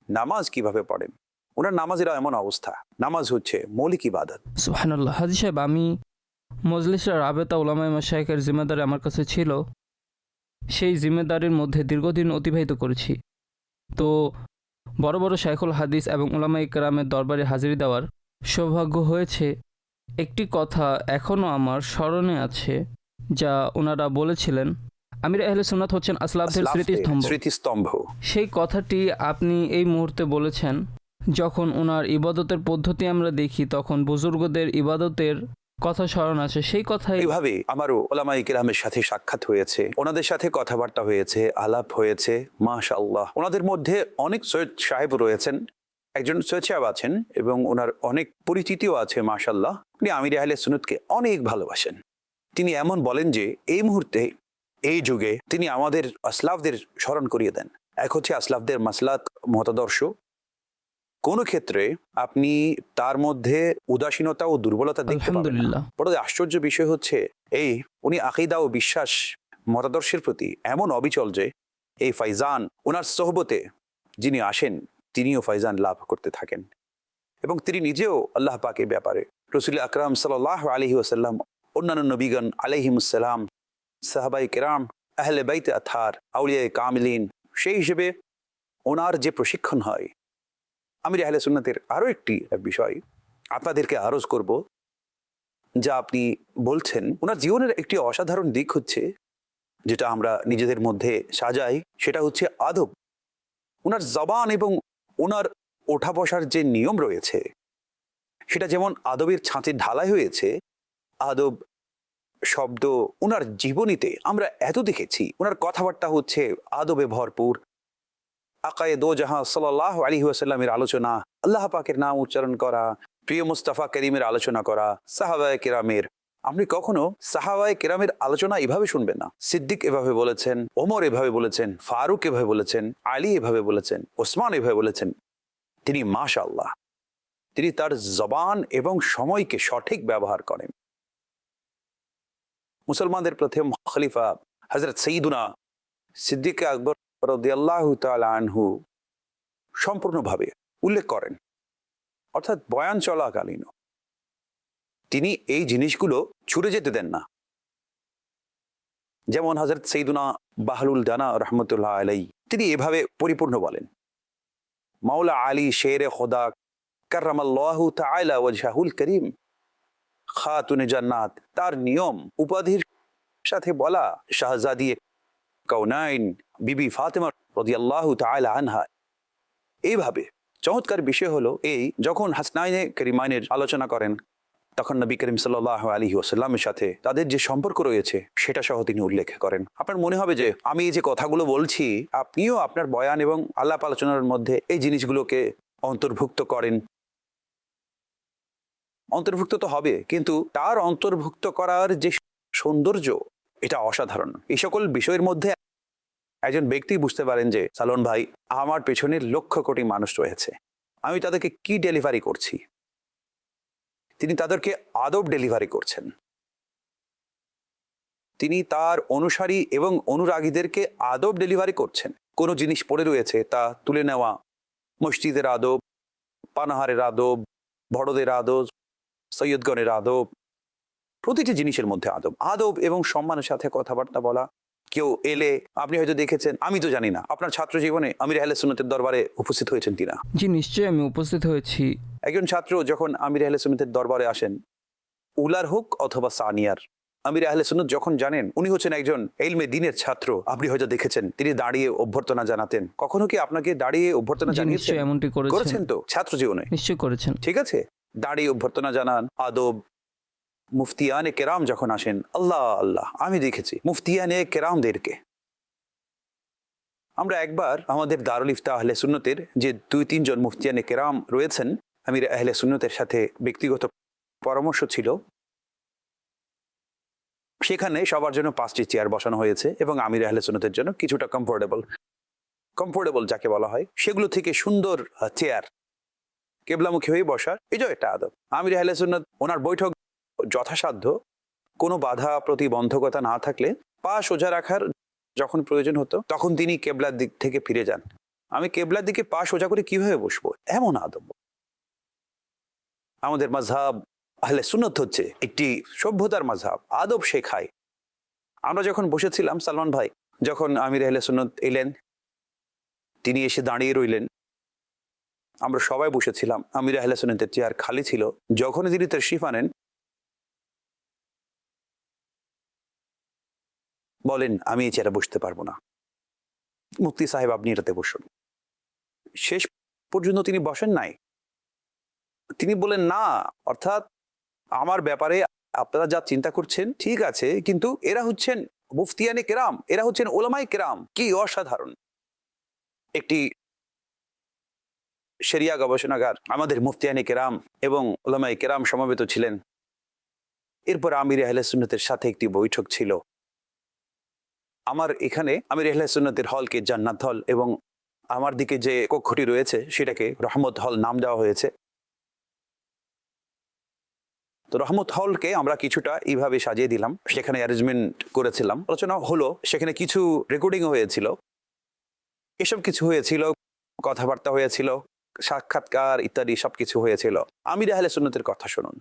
[SPEAKER 3] নামাজ কিভাবে পড়েন। ওনার নামাজের এমন অবস্থা, নামাজ হচ্ছে মৌলিক ইবাদত।
[SPEAKER 2] সুবহানাল্লাহ। হাজী সাহেব, আমি মজলিসের রাবেতা উলামায়ে মাশায়েখের জিম্মেদারি আমার কাছে ছিল, সেই জিম্মেদারির মধ্যে দীর্ঘদিন অতিবাহিত করেছি। তো বড় বড় শাইখুল হাদিস এবং উলামায়ে কেরামের দরবারে হাজিরি দেওয়ার সৌভাগ্য হয়েছে। একটি কথা এখনও আমার স্মরণে আছে যা ওনারা বলেছিলেন, আমির আহলে সুন্নাত হচ্ছেন আসলাফদের স্মৃতিস্তম্ভ।
[SPEAKER 3] স্মৃতিস্তম্ভ।
[SPEAKER 2] সেই কথাটি আপনি এই মুহূর্তে বলেছেন। যখন ওনার ইবাদতের পদ্ধতি আমরা দেখি তখন বুজুর্গদের ইবাদতের কথা স্মরণ আছে। সেই কথাই
[SPEAKER 3] এইভাবে আমারও ওলামায়ে কেরামের সাথে সাক্ষাৎ হয়েছে, ওনাদের সাথে কথাবার্তা হয়েছে, আলাপ হয়েছে। মাশাআল্লাহ, ওনাদের মধ্যে অনেক সৈয়দ সাহেব রয়েছেন, একজন সৈয়দ সাহেব আছেন এবং ওনার অনেক পরিচিতিও আছে। মাশাআল্লাহ, উনি আমির আহলে সুন্নাতকে অনেক ভালোবাসেন। তিনি এমন বলেন যে এই মুহূর্তে, এই যুগে তিনি আমাদের আসলাফদের স্মরণ করিয়ে দেন। এক হচ্ছে আসলাফদের মাসলাক মতাদর্শ, কোনো ক্ষেত্রে আপনি তার মধ্যে উদাসীনতা ও দুর্বলতা দেখতে পাবেন না।
[SPEAKER 2] আলহামদুলিল্লাহ।
[SPEAKER 3] বড় আশ্চর্য বিষয় হচ্ছে এই, উনি আকীদা ও বিশ্বাস মতাদর্শের প্রতি এমন অবিচল যে এই ফাইজান ওনার সোহবতে যিনি আসেন তিনিও ফাইজান লাভ করতে থাকেন এবং তিনি নিজেও আল্লাহ পাকের ব্যাপারে রসুল আকরাম সাল্লাল্লাহু আলাইহি ওয়াসাল্লাম, অন্যান্য নবীগণ আলাইহিমুসসালাম, সাহাবাই কেরাম, আহলে বাইত আথার, আউলিয়া কামিলিন, সেই হিসেবে ওনার যে প্রশিক্ষণ হয়। আমি আহলে সুন্নাতের আরও একটি বিষয় আপনাদেরকে আরজ করব, যা আপনি বলছেন ওনার জীবনের একটি অসাধারণ দিক হচ্ছে, যেটা আমরা নিজেদের মধ্যে সাজাই, সেটা হচ্ছে আদব। ওনার জবান এবং ওনার ওঠা বসার যে নিয়ম রয়েছে সেটা যেমন আদবের ছাঁচে ঢালাই হয়েছে, আদব শব্দ ওনার জীবনীতে আমরা এত দেখেছি। ওনার কথাবার্তা হচ্ছে আদবে ভরপুর। আকায়ে দো জাহাঁ সাল্লাল্লাহু আলাইহি ওয়াসাল্লামের আলোচনা, আল্লাহ পাকের নাম উচ্চারণ করা, প্রিয় মুস্তাফা করিমের আলোচনা করা, সাহাবায়ে কেরামের। আপনি কখনো সাহাবায়ে কেরামের আলোচনা এভাবে শুনবেন না। সিদ্দিক এভাবে বলেছেন, ওমর এভাবে বলেছেন, ফারুক এভাবে বলেছেন, আলী এভাবে বলেছেন, ওসমান এভাবে বলেছেন। তিনি মাশাআল্লাহ, তিনি তার জবান এবং সময়কে সঠিক ব্যবহার করেন। মুসলমানদের প্রথম খলিফা হযরত সৈয়দুনা সিদ্দিক আকবর রাদিয়াল্লাহু তাআলা আনহু সম্পূর্ণভাবে উল্লেখ করেন, অর্থাৎ বয়ান চলাকালীন তিনি এই জিনিসগুলো ছুড়ে যেতে দেন না। যেমন হযরত সৈয়দুনা বাহলুল দানা রহমতুল্লাহ আলাইহি তিনি এভাবে পরিপূর্ণ বলেন, মাওলা আলী শেরে খোদা কাররামাল্লাহু তাআলা ওয়াজহাহুল করিম খাতুনে জান্নাত, তার নিয়ম উপাধির সাথে বলা শাহজাদি কাউনাইন বিবি ফাতেমা রাদিয়াল্লাহু তাআলা আনহা। এইভাবে চমৎকার বিষয় হলো এই, যখন হাসনাইনে করিমাইনের আলোচনা করেন তখন নবী করিম সাল্লাল্লাহু আলাইহি ওয়াসাল্লামের সাথে তাদের যে সম্পর্ক রয়েছে সেটা সহ তিনি উল্লেখ করেন। আপনার মনে হবে যে আমি এই যে কথাগুলো বলছি, আপনিও আপনার বয়ান এবং আলাপ আলোচনার মধ্যে এই জিনিসগুলোকে অন্তর্ভুক্ত করেন। অন্তর্ভুক্ত তো হবে, কিন্তু তার অন্তর্ভুক্ত করার যে সৌন্দর্য এটা অসাধারণ। এই সকল বিষয়ের মধ্যে একজন ব্যক্তি বুঝতে পারেন যে সালমান ভাই, আমার পেছনে লক্ষ কোটি মানুষ রয়েছে, আমি তাদেরকে কি ডেলিভারি করছি। তিনি তাদেরকে আদব ডেলিভারি করছেন। তিনি তার অনুসারী এবং অনুরাগীদেরকে আদব ডেলিভারি করছেন। কোনো জিনিস পড়ে রয়েছে তা তুলে নেওয়া, মসজিদের আদব, পানাহারের আদব, বড়দের আদব, সৈয়দগণের আদব, প্রতিটি জিনিসের মধ্যে আদব। আদব এবং সম্মানের সাথে কথাবার্তা বলা। কেউ এলে আপনি হয়তো দেখেছেন, আমি তো জানি না, আপনার ছাত্র জীবনে আমির আহলে সুন্নাতের দরবারে উপস্থিত হয়েছেন কিনা?
[SPEAKER 2] জি নিশ্চয়ই আমি উপস্থিত হয়েছি।
[SPEAKER 3] একজন ছাত্র যখন আমির আহলে সুন্নাতের দরবারে আসেন, উলার হোক অথবা সানিয়ার, আমির আহলে সুন্নাত যখন জানেন উনি হচ্ছেন একজন ইলমে দ্বীনের ছাত্র, আপনি হয়তো দেখেছেন তিনি দাঁড়িয়ে অভ্যর্থনা জানাতেন। কখনো কি আপনাকে দাঁড়িয়ে অভ্যর্থনা জানিয়েছেন?
[SPEAKER 2] এমনটি
[SPEAKER 3] করেছেন তো ছাত্র জীবনে?
[SPEAKER 2] নিশ্চয়ই করেছেন।
[SPEAKER 3] ঠিক আছে, দাঁড়িয়ে অভ্যর্থনা জানান, আদব। মুফতিয়ানে কেরাম যখন আসেন, আল্লাহ আল্লাহ, আমি দেখেছি মুফতিয়ানে কেরামদেরকে। আমরা একবার আমাদের দারুল ইফতা আহলে সুন্নতের যে 2-3 জন মুফতিয়ানে কেরাম রয়েছেন, আমির আহলে সুন্নতের সাথে ব্যক্তিগত পরামর্শ ছিল। সেখানে সবার জন্য 5টি চেয়ার বসানো হয়েছে এবং আমির আহলে সুন্নতের জন্য কিছুটা কমফোর্টেবল যাকে বলা হয়, সেগুলো থেকে সুন্দর চেয়ার কেবলামুখী হয়ে বসার, এটাও একটা আদব। আমির আহলে সুন্নাত ওনার বৈঠক যথাসাধ্য কোনো বাধা প্রতিবন্ধকতা না থাকলে পা সোজা রাখার যখন প্রয়োজন হতো তখন তিনি কেবলার দিক থেকে ফিরে যান। আমি কেবলার দিকে পা সোজা করে কিভাবে বসবো, এমন আদব। আমাদের মাযহাব আহলে সুন্নাত হচ্ছে একটি সভ্যতার মাযহাব, আদব শেখায়। আমরা যখন বসেছিলাম, সালমান ভাই যখন আমির আহলে সুন্নাত এলেন, তিনি এসে দাঁড়িয়ে রইলেন, আমরা সবাই বসেছিলাম, আমির আহলে সুন্নাতের চেয়ার খালি ছিল। যখন তিনি তাশরিফ আনেন, বলেন আমি এই চেয়ারে বসতে পারবো না, মুফতি সাহেব আপনি এটাতে বসুন। শেষ পর্যন্ত তিনি বসেন নাই, তিনি বলেন না, অর্থাৎ আমার ব্যাপারে আপনারা যা চিন্তা করছেন ঠিক আছে, কিন্তু এরা হচ্ছেন মুফতিয়ানে কেরাম, এরা হচ্ছেন উলামায়ে কেরাম। কি অসাধারণ একটি শরিয়া গবেষণাগার। আমাদের মুফতিয়ানে কেরাম এবং উলামায়ে কেরাম সমবেত ছিলেন। এরপর আমির আহলে সুন্নাতের সাথে একটি বৈঠক ছিল। আমার এখানে আমির আহলে সুন্নাতের হলকে জান্নাত হল এবং আমার দিকে যে কক্ষটি রয়েছে সেটাকে রহমত হল নাম দেওয়া হয়েছে। তো রহমত হলকে আমরা কিছুটা এইভাবে সাজিয়ে দিলাম, সেখানে অ্যারেঞ্জমেন্ট করেছিলাম, আলোচনা হলো, সেখানে কিছু রেকর্ডিংও হয়েছিল। এসব কিছু হয়েছিল, কথাবার্তা হয়েছিল, সাক্ষাৎকার ইত্যাদি সবকিছু হয়েছিল। আমির আহলে সুন্নতের কথা শুনুন।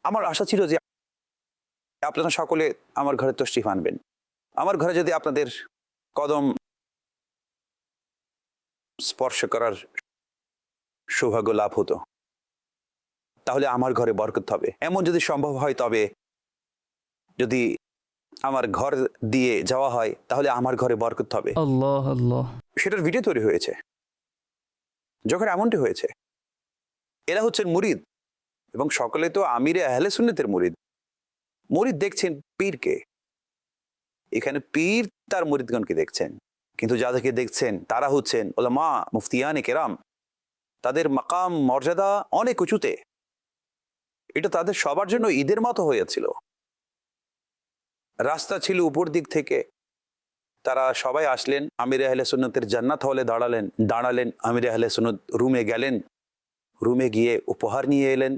[SPEAKER 3] আমার আশা ছিল যে আপনারা সকলে আমার ঘরে তশরিফ আনবেন। আমার ঘরে যদি আপনাদের কদম স্পর্শ করার সৌভাগ্য লাভ হতো, তাহলে আমার ঘরে বরকত হবে। এমন যদি সম্ভব হয়, তবে যদি আমার ঘর দিয়ে যাওয়া হয়, তাহলে আমার ঘরে বরকত হবে।
[SPEAKER 2] আল্লাহ আল্লাহ।
[SPEAKER 3] সেটার ভিডিও তৈরি হয়েছে। যখন এমনটি হয়েছে, এরা হচ্ছেন মুরিদ, এবং সকলে তো আমিরে আহলে সুন্নতের মুরিদ। মুরিদ দেখছেন পীরকে, এখানে পীর তার মুরিদগণকে দেখছেন, কিন্তু যাদেরকে দেখছেন তারা হচ্ছেন উলামা, মুফতিয়ানে কেরাম। তাদের মাকাম মর্যাদা অনেক উঁচুতে। এটা তাদের সবার জন্য ঈদের মতো হয়েছিল। রাস্তা ছিল উপর দিক থেকে, তারা সবাই আসলেন, আমির আহলে সুন্নতের জান্নাত হলে দাঁড়ালেন। আমির আহলে সুন্নত রুমে গেলেন, রুমে গিয়ে উপহার নিয়ে এলেন,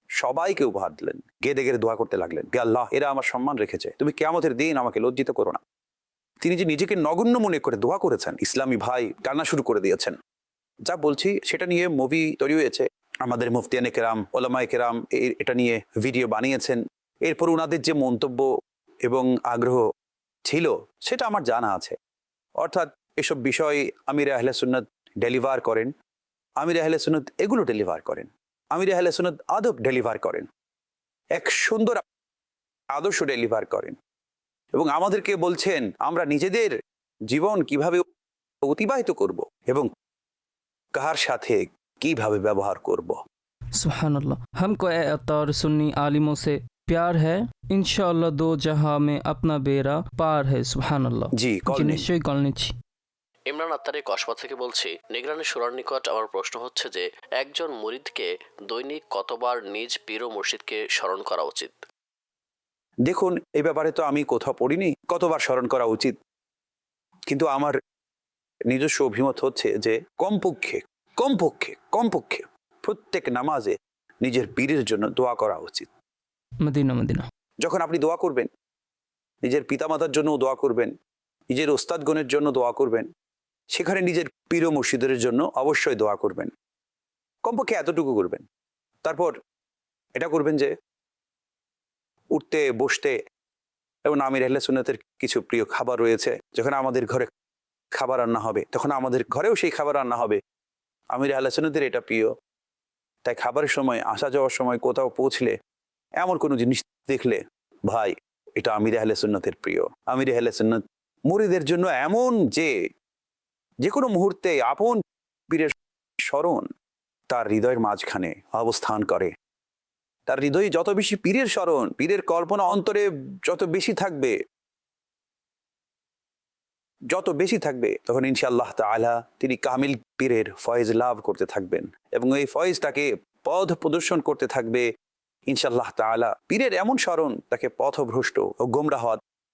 [SPEAKER 3] সবাইকে উপহার দিলেন, গেদে গেদে দোয়া করতে লাগলেন, গে আল্লাহ, এরা আমার সম্মান রেখেছে, তুমি কিয়ামতের দিন আমাকে লজ্জিত করো না। তিনি যে নিজেকে নগণ্য মনে করে দোয়া করেছেন, ইসলামী ভাই কান্না শুরু করে দিয়েছেন। যা বলছি সেটা নিয়ে মুভি তৈরি হয়েছে, আমাদের মুফতিয়ানে কেরাম, ওলামায়ে কেরাম এটা নিয়ে ভিডিও বানিয়েছেন। এরপর ওনাদের যে মন্তব্য এবং আগ্রহ ছিল সেটা আমার জানা আছে। অর্থাৎ এসব বিষয় আমির আহলে সুন্নাত ডেলিভার করেন, আমির আহলে সুন্নাত এগুলো ডেলিভার করেন, আমির আহলে সুন্নাত আদব ডেলিভার করেন, এক সুন্দর আদর্শ ডেলিভার করেন, এবং আমাদেরকে বলছেন আমরা নিজেদের জীবন কিভাবে অতিবাহিত করব এবং কার সাথে কিভাবে ব্যবহার করব।
[SPEAKER 2] सुब्हानअल्लाह। हमको और सुन्नी आलिमों से प्यार है, इंशाअल्लाह दो जहां में अपना बेड़ा पार है। सुब्हानअल्लाह।
[SPEAKER 3] জি, কল নিন।
[SPEAKER 2] নিশ্চয়ই কল নিচ্ছি।
[SPEAKER 4] ইমরান আত্মারি কসবা থেকে বলছি। নিগরানি সুরার নিকট আমার প্রশ্ন হচ্ছে যে একজন মুরিদকে দৈনিক কতবার নিজ পীর ও মুর্শিদকে স্মরণ করা উচিত?
[SPEAKER 3] দেখুন, এই ব্যাপারে তো আমি কোথাও পড়িনি কতবার স্মরণ করা উচিত, কিন্তু আমার নিজস্ব অভিমত হচ্ছে যে কমপক্ষে কমপক্ষে কমপক্ষে প্রত্যেক নামাজে নিজের পীরের জন্য দোয়া করা উচিত।
[SPEAKER 2] Medina Medina.
[SPEAKER 3] যখন আপনি দোয়া করবেন, নিজের পিতামাতার জন্য দোয়া করবেন, নিজের ওস্তাদগণের জন্য দোয়া করবেন, সেখানে নিজের পীর ও মুর্শিদের জন্য অবশ্যই দোয়া করবেন। কমপক্ষে এতটুকু করবেন। তারপর এটা করবেন যে উঠতে বসতে, এবং আমির আহলে সুন্নাতের কিছু প্রিয় খাবার রয়েছে, যখন আমাদের ঘরে খাবার রান্না হবে তখন আমাদের ঘরেও সেই খাবার রান্না হবে। আমির আহলে সুন্নাতের এটা প্রিয়, তাই খাবারের সময়, আসা যাওয়ার সময়, কোথাও পৌঁছলে এমন কোনো জিনিস দেখলে, ভাই এটা আমির আহলে সুন্নাতের প্রিয়। আমির আহলে সুন্নাত মুরিদের জন্য এমন যে কোনো মুহূর্তে আপন পীরের স্মরণ তার হৃদয়ের মাঝখানে অবস্থান করে। তার হৃদয়ে যত বেশি পীরের স্মরণ, পীরের কল্পনা অন্তরে যত বেশি থাকবে, তখন ইনশাআল্লাহ তাআলা তিনি কামিল পীরের ফয়েজ লাভ করতে থাকবেন, এবং এই ফয়েজ তাকে পথ প্রদর্শন করতে থাকবে। ইনশাআল্লাহ তাআলা পীরের এমন স্মরণ তাকে পথভ্রষ্ট ও গোমরাহ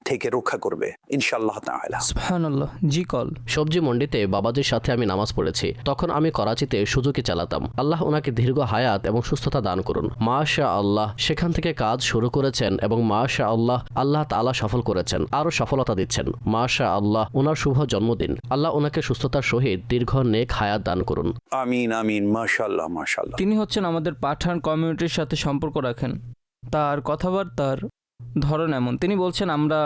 [SPEAKER 3] থেকে রক্ষা করবে ইনশাআল্লাহ তাআলা।
[SPEAKER 2] সুবহানাল্লাহ। জি কল।
[SPEAKER 4] সবজি মন্ডিতে বাবাজির সাথে আমি নামাজ পড়েছি। তখন আমি করাচিতে সুজুকি চালাতাম। আল্লাহ ওনাকে দীর্ঘ হায়াত এবং সুস্থতা দান করুন। মাশা আল্লাহ সেখান থেকে কাজ শুরু করেছেন এবং মাশা আল্লাহ আল্লাহ তাআলা সফল করেছেন, আরো সফলতা দিচ্ছেন। মাশা আল্লাহ ওনার শুভ জন্মদিন। আল্লাহ ওনাকে সুস্থতার সহিত দীর্ঘ নেক হায়াত দান করুন।
[SPEAKER 3] আমিন আমিন। মাশাআল্লাহ মাশাআল্লাহ।
[SPEAKER 2] তিনি হচ্ছেন আমাদের পাঠান কমিউনিটির সাথে সম্পর্ক রাখেন। তার কথাবার্তার ধরন এমন, তিনি বলছেন আমরা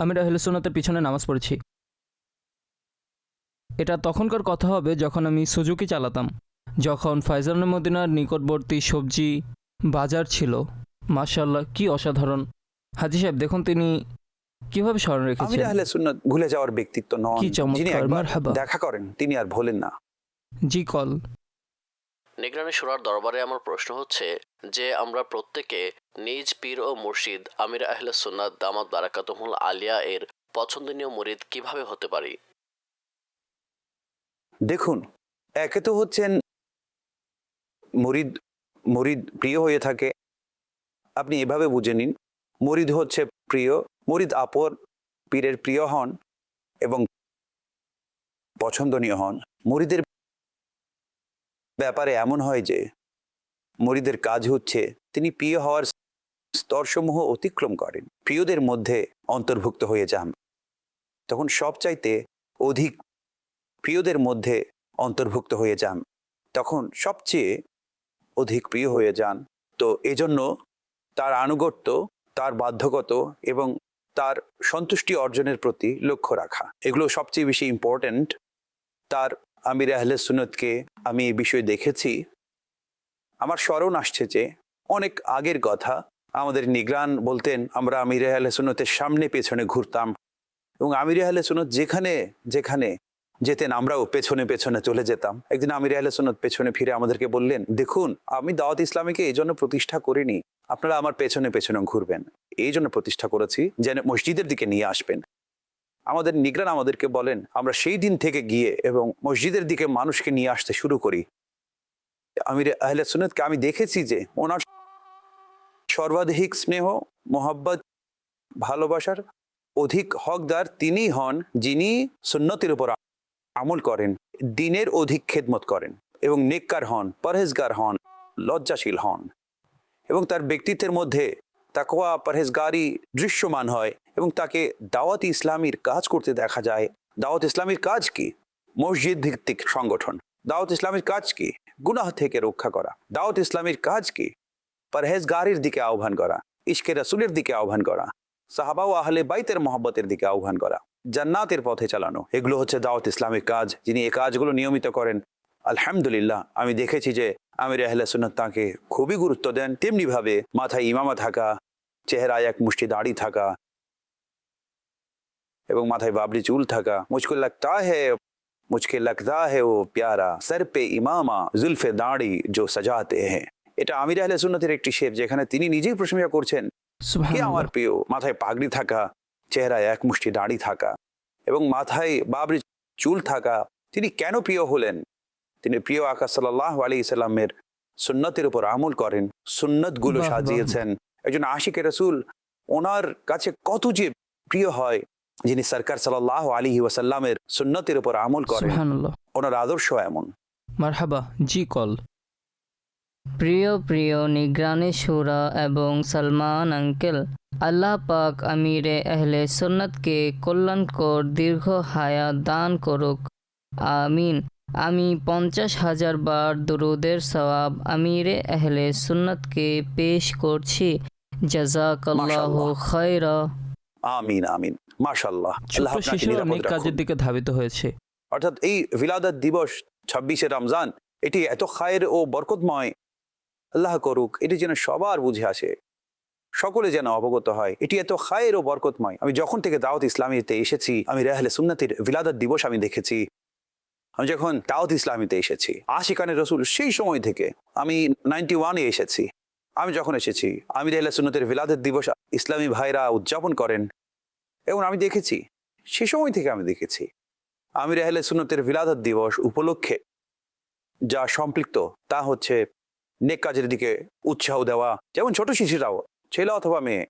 [SPEAKER 2] আমির আহলে সুন্নাতের পিছনে নামাজ পড়েছি। এটা তখনকার কথা হবে যখন আমি সুজুকি চালাতাম, যখন ফাইজানুল মদিনার নিকটবর্তী সবজি বাজার ছিল। মাশাআল্লাহ, কি অসাধারণ। হাজী সাহেব দেখুন তিনি কিভাবে স্মরণ
[SPEAKER 3] আমির
[SPEAKER 2] রেখেছেন।
[SPEAKER 3] আহলে সুন্নাত ভুলে যাওয়ার ব্যক্তিত্ব নন,
[SPEAKER 2] কি চমৎকার,
[SPEAKER 3] যিনি একবার
[SPEAKER 2] মারহাবা।
[SPEAKER 3] দেখা করেন তিনি আর ভোলেন না।
[SPEAKER 2] জি কল।
[SPEAKER 4] নিগরানি সুরার দরবারে আমার প্রশ্ন হচ্ছে যে আমরা প্রত্যেকে নিজ পীর ও মুর্শিদ আমির আহলে সুন্নাত দামাত বারাকাতুহুল আলিয়া এর পছন্দনীয় মুরিদ কিভাবে হতে পারি?
[SPEAKER 3] দেখুন, একে তো হচ্ছেন মুরিদ প্রিয় হয়ে থাকে, আপনি এভাবে বুঝে নিন। মুরিদ হচ্ছে প্রিয়, মুরিদ আপর পীরের প্রিয় হন এবং পছন্দনীয় হন। মুরিদের ব্যাপারে এমন হয় যে মুরিদের কাজ হচ্ছে তিনি প্রিয় হওয়ার স্তরসমূহ অতিক্রম করেন, প্রিয়দের মধ্যে অন্তর্ভুক্ত হয়ে যান। তখন সবচাইতে অধিক প্রিয়দের মধ্যে অন্তর্ভুক্ত হয়ে যান, তখন সবচেয়ে অধিক প্রিয় হয়ে যান। তো এজন্য তার আনুগত্য, তার বাধ্যগত এবং তার সন্তুষ্টি অর্জনের প্রতি লক্ষ্য রাখা, এগুলো সবচেয়ে বেশি ইম্পর্ট্যান্ট। তার আমির আহলে সুন্নতকে আমি এই বিষয়ে দেখেছি। আমার স্মরণ আসছে যে অনেক আগের কথা, আমাদের নিগরান বলতেন আমরা আমির আহলে সুন্নতের সামনে পেছনে ঘুরতাম এবং আমির আহলে সুন্নত যেখানে যেখানে যেতেন আমরাও পেছনে পেছনে চলে যেতাম। একদিন আমির আহলে সুন্নত পেছনে ফিরে আমাদেরকে বললেন, দেখুন আমি দাওয়াত ইসলামীকে এই জন্য প্রতিষ্ঠা করিনি আপনারা আমার পেছনে পেছনে ঘুরবেন, এই জন্য প্রতিষ্ঠা করেছি যেন মসজিদের দিকে নিয়ে আসবেন। আমাদের নিগরান আমাদেরকে বলেন আমরা সেই দিন থেকে গিয়ে এবং মসজিদের দিকে মানুষকে নিয়ে আসতে শুরু করি। আমির আহলে সুন্নতকে আমি দেখেছি যে ওনার সর্বাধিক স্নেহ, মোহাব্বত, ভালোবাসার অধিক হকদার তিনি হন যিনি সুন্নতের উপর আমল করেন, দিনের অধিক খেদমত করেন এবং নেককার হন, পরহেজগার হন, লজ্জাশীল হন এবং তার ব্যক্তিত্বের মধ্যে তাকওয়া, পরহেজগারি দৃশ্যমান হয় এবং তাকে দাওয়াত ইসলামীর কাজ করতে দেখা যায়। দাওয়াত ইসলামীর কাজ কি? মসজিদ ভিত্তিক সংগঠন। দাওয়াত ইসলামীর কাজ কি? গুনাহ থেকে রক্ষা করা। দাওয়াত ইসলামীর কাজ কি? পরহেজগারির দিকে আহ্বান করা, ইশকে রাসূলের দিকে আহ্বান করা, সাহাবা ও আহলে বাইতের মহব্বতের দিকে আহ্বান করা, জান্নাতের পথে চালানো, এগুলো হচ্ছে দাওয়াত ইসলামিক কাজ। যিনি এই কাজগুলো নিয়মিত করেন, আলহামদুলিল্লাহ আমি দেখেছি যে আমির আহলে সুন্নাত তাকে খুবই গুরুত্ব দেন। তেমনিভাবে মাথায় ইমামা থাকা, চেহারায় এক মুষ্টি দাড়ি থাকা এবং মাথায় বাবরি চুল থাকা, মুঝকে लगता है वो प्यारा सर पे इमामा जुल्फे दाढ़ी जो सजाते हैं, এটা আমির আহলে সুন্নাতের একটি শেপ যেখানে তিনি নিজেই প্রশংসা করছেন কে আমার প্রিয়। মাথায় পাগড়ি থাকা, চেহারায় এক মুষ্টি দাড়ি থাকা এবং মাথায় বাবরি চুল থাকা। তিনি কেন প্রিয় হলেন? তিনি প্রিয় আকা সাল্লাল্লাহু আলাইহি সাল্লামের সুন্নতের উপর আমল করেন, সুন্নতগুলো সাজিয়েছেন। একজন আশিকে রাসূল ওনার কাছে কত যে প্রিয় হয় যিনি সরকার সাল্লাল্লাহু আলাইহি ওয়াসাল্লামের সুন্নতের উপর আমল করেন।
[SPEAKER 2] সুবহানাল্লাহ।
[SPEAKER 3] ওনার আদর্শ এমন।
[SPEAKER 2] মারহাবা, জি কল।
[SPEAKER 5] প্রিয় প্রিয় নিগরানি শুরা এবং সালমান আঙ্কেল, আল্লাহ পাক আমিরে আহলে সুন্নতকে কল্যাণকর দীর্ঘ হায়াত দান করুক, আমিন। আমি 50,000 বার দুরুদের সওয়াব আমিরে আহলে সুন্নতকে পেশ করছি। জাযাকাল্লাহু খায়রা।
[SPEAKER 3] আমিন আমিন, মাশাআল্লাহ।
[SPEAKER 2] ছোট শিশুরা অনেক কাজের দিকে ধাবিত হয়েছে।
[SPEAKER 3] অর্থাৎ এই বিলাদত দিবস 26শে রমজান, এটি এত খায়ের ও বরকতময়, আল্লাহ করুক এটি যেন সবার বুঝে আসে, সকলে যেন অবগত হয় এটি এত খায়ের ও বরকতময়। আমি যখন থেকে দাওয়াত ইসলামীতে এসেছি, আমি আহলে সুন্নাতের বিলাদত দিবস আমি দেখেছি। আমি যখন দাওয়াত ইসলামীতে এসেছি আশিকানে রসুল সেই সময় থেকে, আমি 91-এ এসেছি। আমি যখন এসেছি আমির আহলে সুন্নাতের বিলাদত দিবস ইসলামী ভাইরা উদযাপন করেন এবং আমি দেখেছি সে সময় থেকে আমি দেখেছি আমির আহলে সুন্নাতের বিলাদত দিবস উপলক্ষে যা সম্পৃক্ত তা হচ্ছে নেক কাজের দিকে উৎসাহ দেওয়া। যেমন ছোট শিশুরাও, ছেলে অথবা মেয়ে,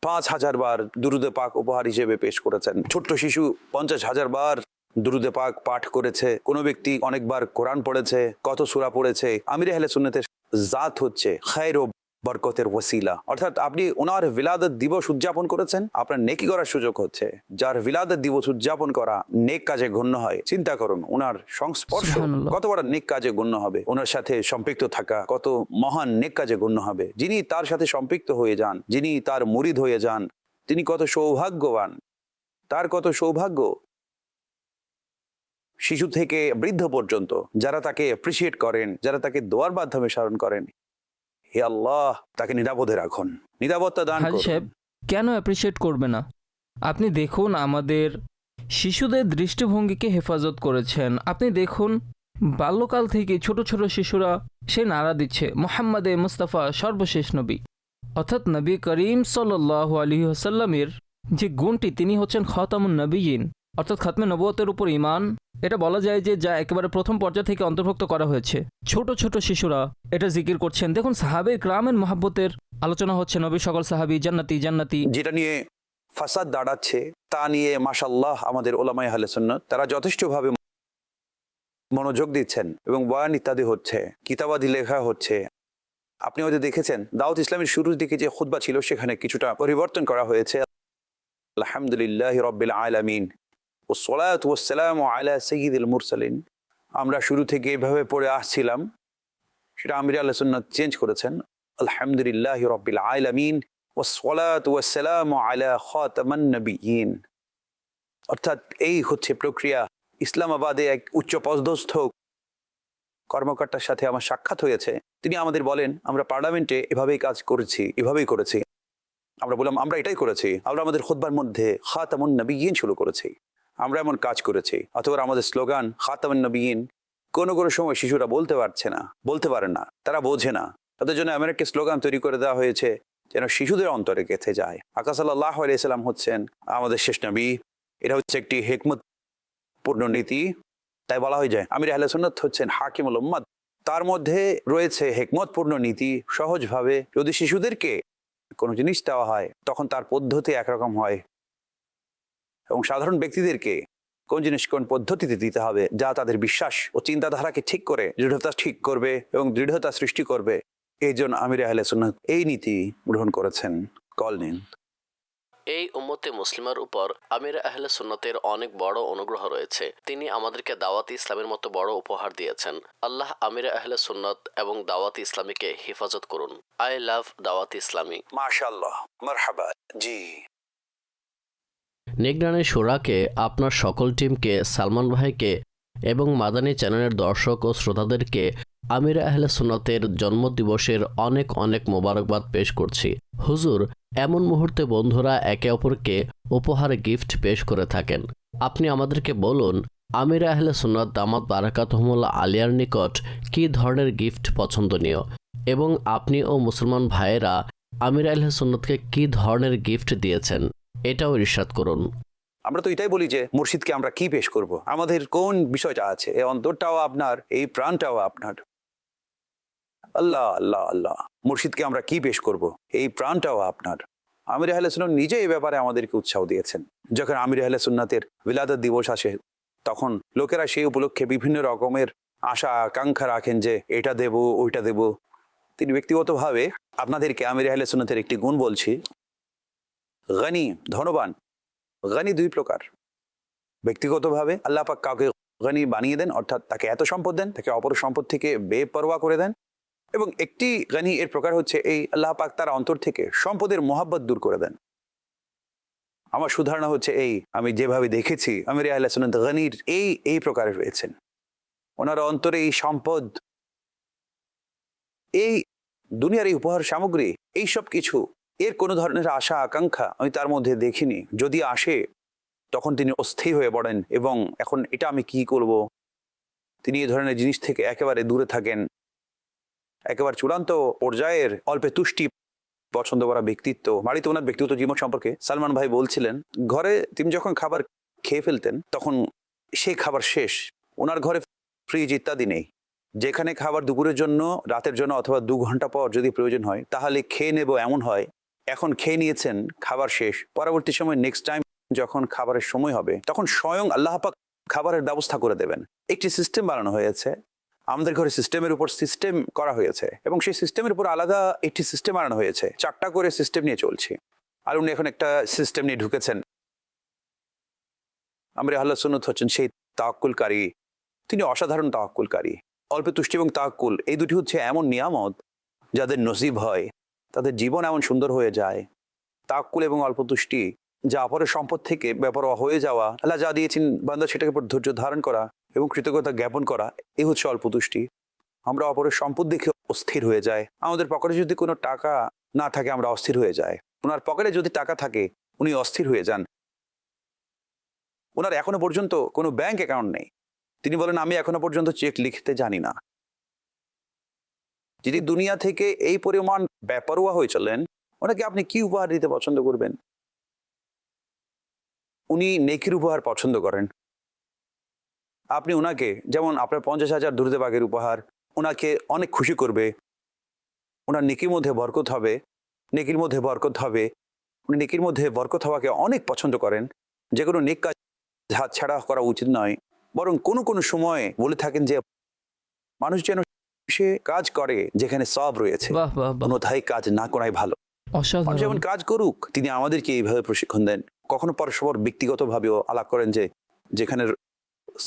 [SPEAKER 3] 5,000 বার দুরুদে পাক উপহার হিসেবে পেশ করেছেন। ছোট্ট শিশু 50,000 বার দুরুদে পাক পাঠ করেছে। কোনো ব্যক্তি অনেকবার কোরআন পড়েছে, কত সূরা পড়েছে। আমির আহলে সুন্নাতের জাত হচ্ছে খায়র ও বরকতের ওসিলা। অর্থাৎ আপনি ওনার বিলাদত দিবস উদযাপন করেছেন, আপনার নেকি করার সুযোগ হচ্ছে। যার বিলাদত দিবস উদযাপন করা নেক কাজে গণ্য হয়, চিন্তা করুন ওনার সংস্পর্শ কত বড় নেক কাজে গণ্য হবে, ওনার সাথে সম্পৃক্ত থাকা কত মহান নেক কাজে গণ্য হবে। যিনি তার সাথে সম্পৃক্ত হয়ে যান, যিনি তার মুরিদ হয়ে যান, তিনি কত সৌভাগ্যবান, তার কত সৌভাগ্য। শিশু থেকে বৃদ্ধ পর্যন্ত যারা তাকে অ্যাপ্রিসিয়েট করেন, যারা তাকে দোয়ার মাধ্যমে স্মরণ করেন, হে আল্লাহ তাকে নিরাপদে রাখুন, নিরাপত্তা দান
[SPEAKER 2] হাজি সাহেব,
[SPEAKER 3] করুন।
[SPEAKER 2] কেন অ্যাপ্রিসিয়েট করবে না? আপনি দেখুন আমাদের শিশুদের দৃষ্টিভঙ্গিকে হেফাজত করেছেন। আপনি দেখুন বাল্যকাল থেকে ছোট ছোট শিশুরা সে নারা দিচ্ছে মুহাম্মাদে মুস্তাফা সর্বশেষ নবী, অর্থাৎ নবী করিম সাল্লাল্লাহু আলাইহি ওয়াসাল্লামের যে গুণটি, তিনি হচ্ছেন খাতামুন নবিয়িন, অর্থাৎ খাতমে নবুয়তের উপর ঈমান। এটা বলা যায় যে যা একেবারে প্রথম পর্যায় থেকে অন্তর্ভুক্ত করা হয়েছে। ছোট ছোট শিশুরা এটা জিকির করছেন। দেখুন সাহাবে কিরামের মহব্বতের আলোচনা হচ্ছে, নবী সকল সাহাবী জান্নাতি জান্নাতি।
[SPEAKER 3] যেটা নিয়ে ফাসাদ দাঁড়াচ্ছে তা নিয়ে মাশাআল্লাহ আমাদের ওলামায়ে আহলে সুন্নাত তারা যথেষ্টভাবে মনোযোগ দিচ্ছেন এবং বয়ান ইত্যাদি হচ্ছে, কিতাবাদি লেখা হচ্ছে। আপনি হয়তো দেখেছেন দাওয়াত ইসলামের শুরুর দিকে যে খুতবা ছিল সেখানে কিছুটা পরিবর্তন করা হয়েছে। আলহামদুলিল্লাহি রাব্বিল আলামিন ওয়াসসালাতু ওয়াসসালামু আলা সাইয়্যিদিল মুরসালিন। আমরা শুরু থেকে এভাবে পড়ে আসছিলাম, সেটা আমির আহলে সুন্নাত চেঞ্জ করেছেন, আলহামদুলিল্লাহি রাব্বিল আলামিন ওয়াসসালাতু ওয়াসসালামু আলা খাতামান নবিয়্যিন। অর্থাৎ এই হচ্ছে প্রক্রিয়া। ইসলামাবাদে এক উচ্চ পদস্থ কর্মকর্তার সাথে আমার সাক্ষাৎ হয়েছে। তিনি আমাদের বলেন, আমরা পার্লামেন্টে এভাবেই কাজ করেছি, এভাবেই করেছি। আমরা বললাম, আমরা এটাই করেছি, আমরা আমাদের খুতবার মধ্যে খাতামুন নবিয়্যিন শুরু করেছি, আমরা এমন কাজ করেছি। অথবা আমাদের স্লোগান খাতামুন নবিয়্যিন। কোনো কোনো সময় শিশুরা বলতে পারেন না, তারা বোঝে না, তাদের জন্য এমন একটি স্লোগান তৈরি করে দেওয়া হয়েছে যেন শিশুদের অন্তরে গেঁথে যায়। আকা সাল্লাল্লাহু আলাইহি সাল্লাম হচ্ছেন আমাদের শেষ নবী। এটা হচ্ছে একটি হিকমত পূর্ণ নীতি। তাই বলা হয়ে যায় আমির আহলে সুন্নাত হচ্ছেন হাকিমুল উম্মাত। তার মধ্যে রয়েছে হিকমতপূর্ণ নীতি। সহজভাবে যদি শিশুদেরকে কোনো জিনিস দেওয়া হয় তখন তার পদ্ধতি একরকম হয়, এবং সাধারণ ব্যক্তিদেরকে কোন জিনিস কোন পদ্ধতিতে দিতে হবে যা তাদের বিশ্বাস ও চিন্তাধারাকে ঠিক করে দৃঢ়তা ঠিক করবে এবং দৃঢ়তা সৃষ্টি করবে। এই জন্য আমির আহলে সুন্নাত এই নীতি গ্রহণ করেছেন। কল নিন।
[SPEAKER 4] এই উম্মতে মুসলিমার উপর আমির আহলে সুন্নতের অনেক বড় অনুগ্রহ রয়েছে। তিনি আমাদেরকে দাওয়াত ইসলামের মতো বড় উপহার দিয়েছেন। আল্লাহ আমির আহলে সুন্নত এবং দাওয়াত ইসলামীকে হেফাজত করুন। আই লাভ দাওয়াত ইসলামী।
[SPEAKER 3] মাশাআল্লাহ, মারহাবা। জি,
[SPEAKER 4] নিগরানি শুরাকে, আপনার সকল টিমকে, সালমান ভাইকে এবং মাদানী চ্যানেলের দর্শক ও শ্রোতাদেরকে আমির আহলে সুন্নতের জন্মদিবসের অনেক অনেক মোবারকবাদ পেশ করছি। হুজুর, এমন মুহূর্তে বন্ধুরা একে অপরকে উপহার গিফট পেশ করে থাকেন। আপনি আমাদেরকে বলুন, আমির আহলে সুন্নাত দামাত বারাকাতুহুমুল্লাহ আলিয়ার নিকট কী ধরনের গিফট পছন্দনীয়, এবং আপনি ও মুসলমান ভাইয়েরা আমির আহলে সুন্নাতকে কী ধরনের গিফট দিয়েছেন, এটাও ইরশাদ করুন।
[SPEAKER 3] আমরা তো এটাই বলি যে মুর্শিদকে আমরা কি পেশ করব, আমাদের কোন বিষয়টা আছে, এই অন্তরটাও আপনার, এই প্রাণটাও আপনার। আল্লাহ আল্লাহ আল্লাহ, মুর্শিদকে আমরা কি পেশ করব, এই প্রাণটাও আপনার। আমির আহলে সুন্নাত নিজে এই ব্যাপারে আমাদেরকে উৎসাহ দিয়েছেন। যখন আমির আহলে সুন্নাতের বিলাদত দিবস আসে তখন লোকেরা সেই উপলক্ষে বিভিন্ন রকমের আশা আকাঙ্ক্ষা রাখেন যে এটা দেব ওইটা দেব। তিনি ব্যক্তিগতভাবে আপনাদেরকে আমির আহলে সুন্নাতের একটি গুণ বলছি, গনি, ধনবান। গনি দুই প্রকার। ব্যক্তিগতভাবে আল্লাহ পাক কাউকে গনি বানিয়ে দেন, অর্থাৎ তাকে এত সম্পদ দেন, তাকে অপর সম্পদ থেকে বেপরোয়া করে দেন। এবং একটি গনি এর প্রকার হচ্ছে এই আল্লাহ পাক তার অন্তর থেকে সম্পদের মোহাব্বত দূর করে দেন। আমার সুধারণা হচ্ছে এই, আমি যেভাবে দেখেছি আমির আহলে সুন্নাত গনির এই প্রকারে রয়েছেন। ওনার অন্তরে এই সম্পদ, এই দুনিয়ার এই উপহার সামগ্রী, এই সব কিছু, এর কোনো ধরনের আশা আকাঙ্ক্ষা আমি তার মধ্যে দেখিনি। যদি আসে তখন তিনি অস্থির হয়ে পড়েন এবং এখন এটা আমি কি করব। তিনি এই ধরনের জিনিস থেকে একেবারে দূরে থাকেন। একেবারে চূড়ান্ত পর্যায়ের অল্পে তুষ্টি পছন্দ করা ব্যক্তিত্ব। বাড়িতে ওনার ব্যক্তিগত জীবন সম্পর্কে সালমান ভাই বলছিলেন, ঘরে তিনি যখন খাবার খেয়ে ফেলতেন তখন সেই খাবার শেষ, ওনার ঘরে ফ্রিজ ইত্যাদি নেই। যেখানে খাবার দুপুরের জন্য, রাতের জন্য অথবা 2 ঘন্টা পর যদি প্রয়োজন হয় তাহলে খেয়ে নেব এমন হয়। এখন খেয়ে নিয়েছেন, খাবার শেষ, পরবর্তী সময় নেক্সট টাইম যখন খাবারের সময় হবে তখন স্বয়ং আল্লাহ পাক খাবারের ব্যবস্থা করে দেবেন। একটি সিস্টেম বানানো হয়েছে আমাদের ঘরে, সিস্টেমের উপর সিস্টেম করা হয়েছে এবং সেই সিস্টেমের উপর আলাদা একটি সিস্টেম বানানো হয়েছে। 4টা করে সিস্টেম নিয়ে চলছি, আর উনি এখন একটা সিস্টেম নিয়ে ঢুকেছেন। আমির আহলে সুন্নাত হচ্ছেন সেই তাওয়াক্কুলকারী। তিনি অসাধারণ তাওয়াক্কুলকারী। অল্প তুষ্টি এবং তাওয়াক্কুল এই দুটি হচ্ছে এমন নিয়ামত যাদের নসিব হয় তাদের জীবন এমন সুন্দর হয়ে যায়। তাওয়াক্কুল এবং অল্প তুষ্টি, যা অপরের সম্পদ থেকে বেপরোয়া হয়ে যাওয়া, আল্লাহ যা দিয়েছেন বান্দা সেটাকে উপর ধৈর্য ধারণ করা এবং কৃতজ্ঞতা জ্ঞাপন করা, এই হচ্ছে অল্প তুষ্টি। আমরা অপরের সম্পদ দেখে অস্থির হয়ে যায়। আমাদের পকেটে যদি কোনো টাকা না থাকে আমরা অস্থির হয়ে যাই। ওনার পকেটে যদি টাকা থাকে উনি অস্থির হয়ে যান। ওনার এখনো পর্যন্ত কোনো ব্যাংক অ্যাকাউন্ট নেই। তিনি বলেন, আমি এখনো পর্যন্ত চেক লিখতে জানি না। যদি দুনিয়া থেকে এই পরিমাণ বেপরোয়া হয়ে চলেন, ওনাকে আপনি কি উপহার দিতে পছন্দ করবেন? উনি নেকির উপহার পছন্দ করেন। আপনি ওনাকে, যেমন আপনার 50,000 দুরুদে পাকের উপহার ওনাকে অনেক খুশি করবে। ওনার নেকির মধ্যে বরকত হবে, নেকির মধ্যে বরকত হবে। উনি নেকির মধ্যে বরকত হওয়াকে অনেক পছন্দ করেন। যে কোনো নেক কাজ হাত ছাড়া করা উচিত নয়, বরং কোনো কোনো সময় বলে থাকেন যে মানুষ যেন সে কাজ করে যেখানে সওয়াব রয়েছে, অন্যথায় কাজ না করাই ভালো। মানুষ যেমন কাজ করুক, তিনি আমাদেরকে এইভাবে প্রশিক্ষণ দেন। কখনো পরস্পর ব্যক্তিগতভাবেও আলাপ করেন যে যেখানে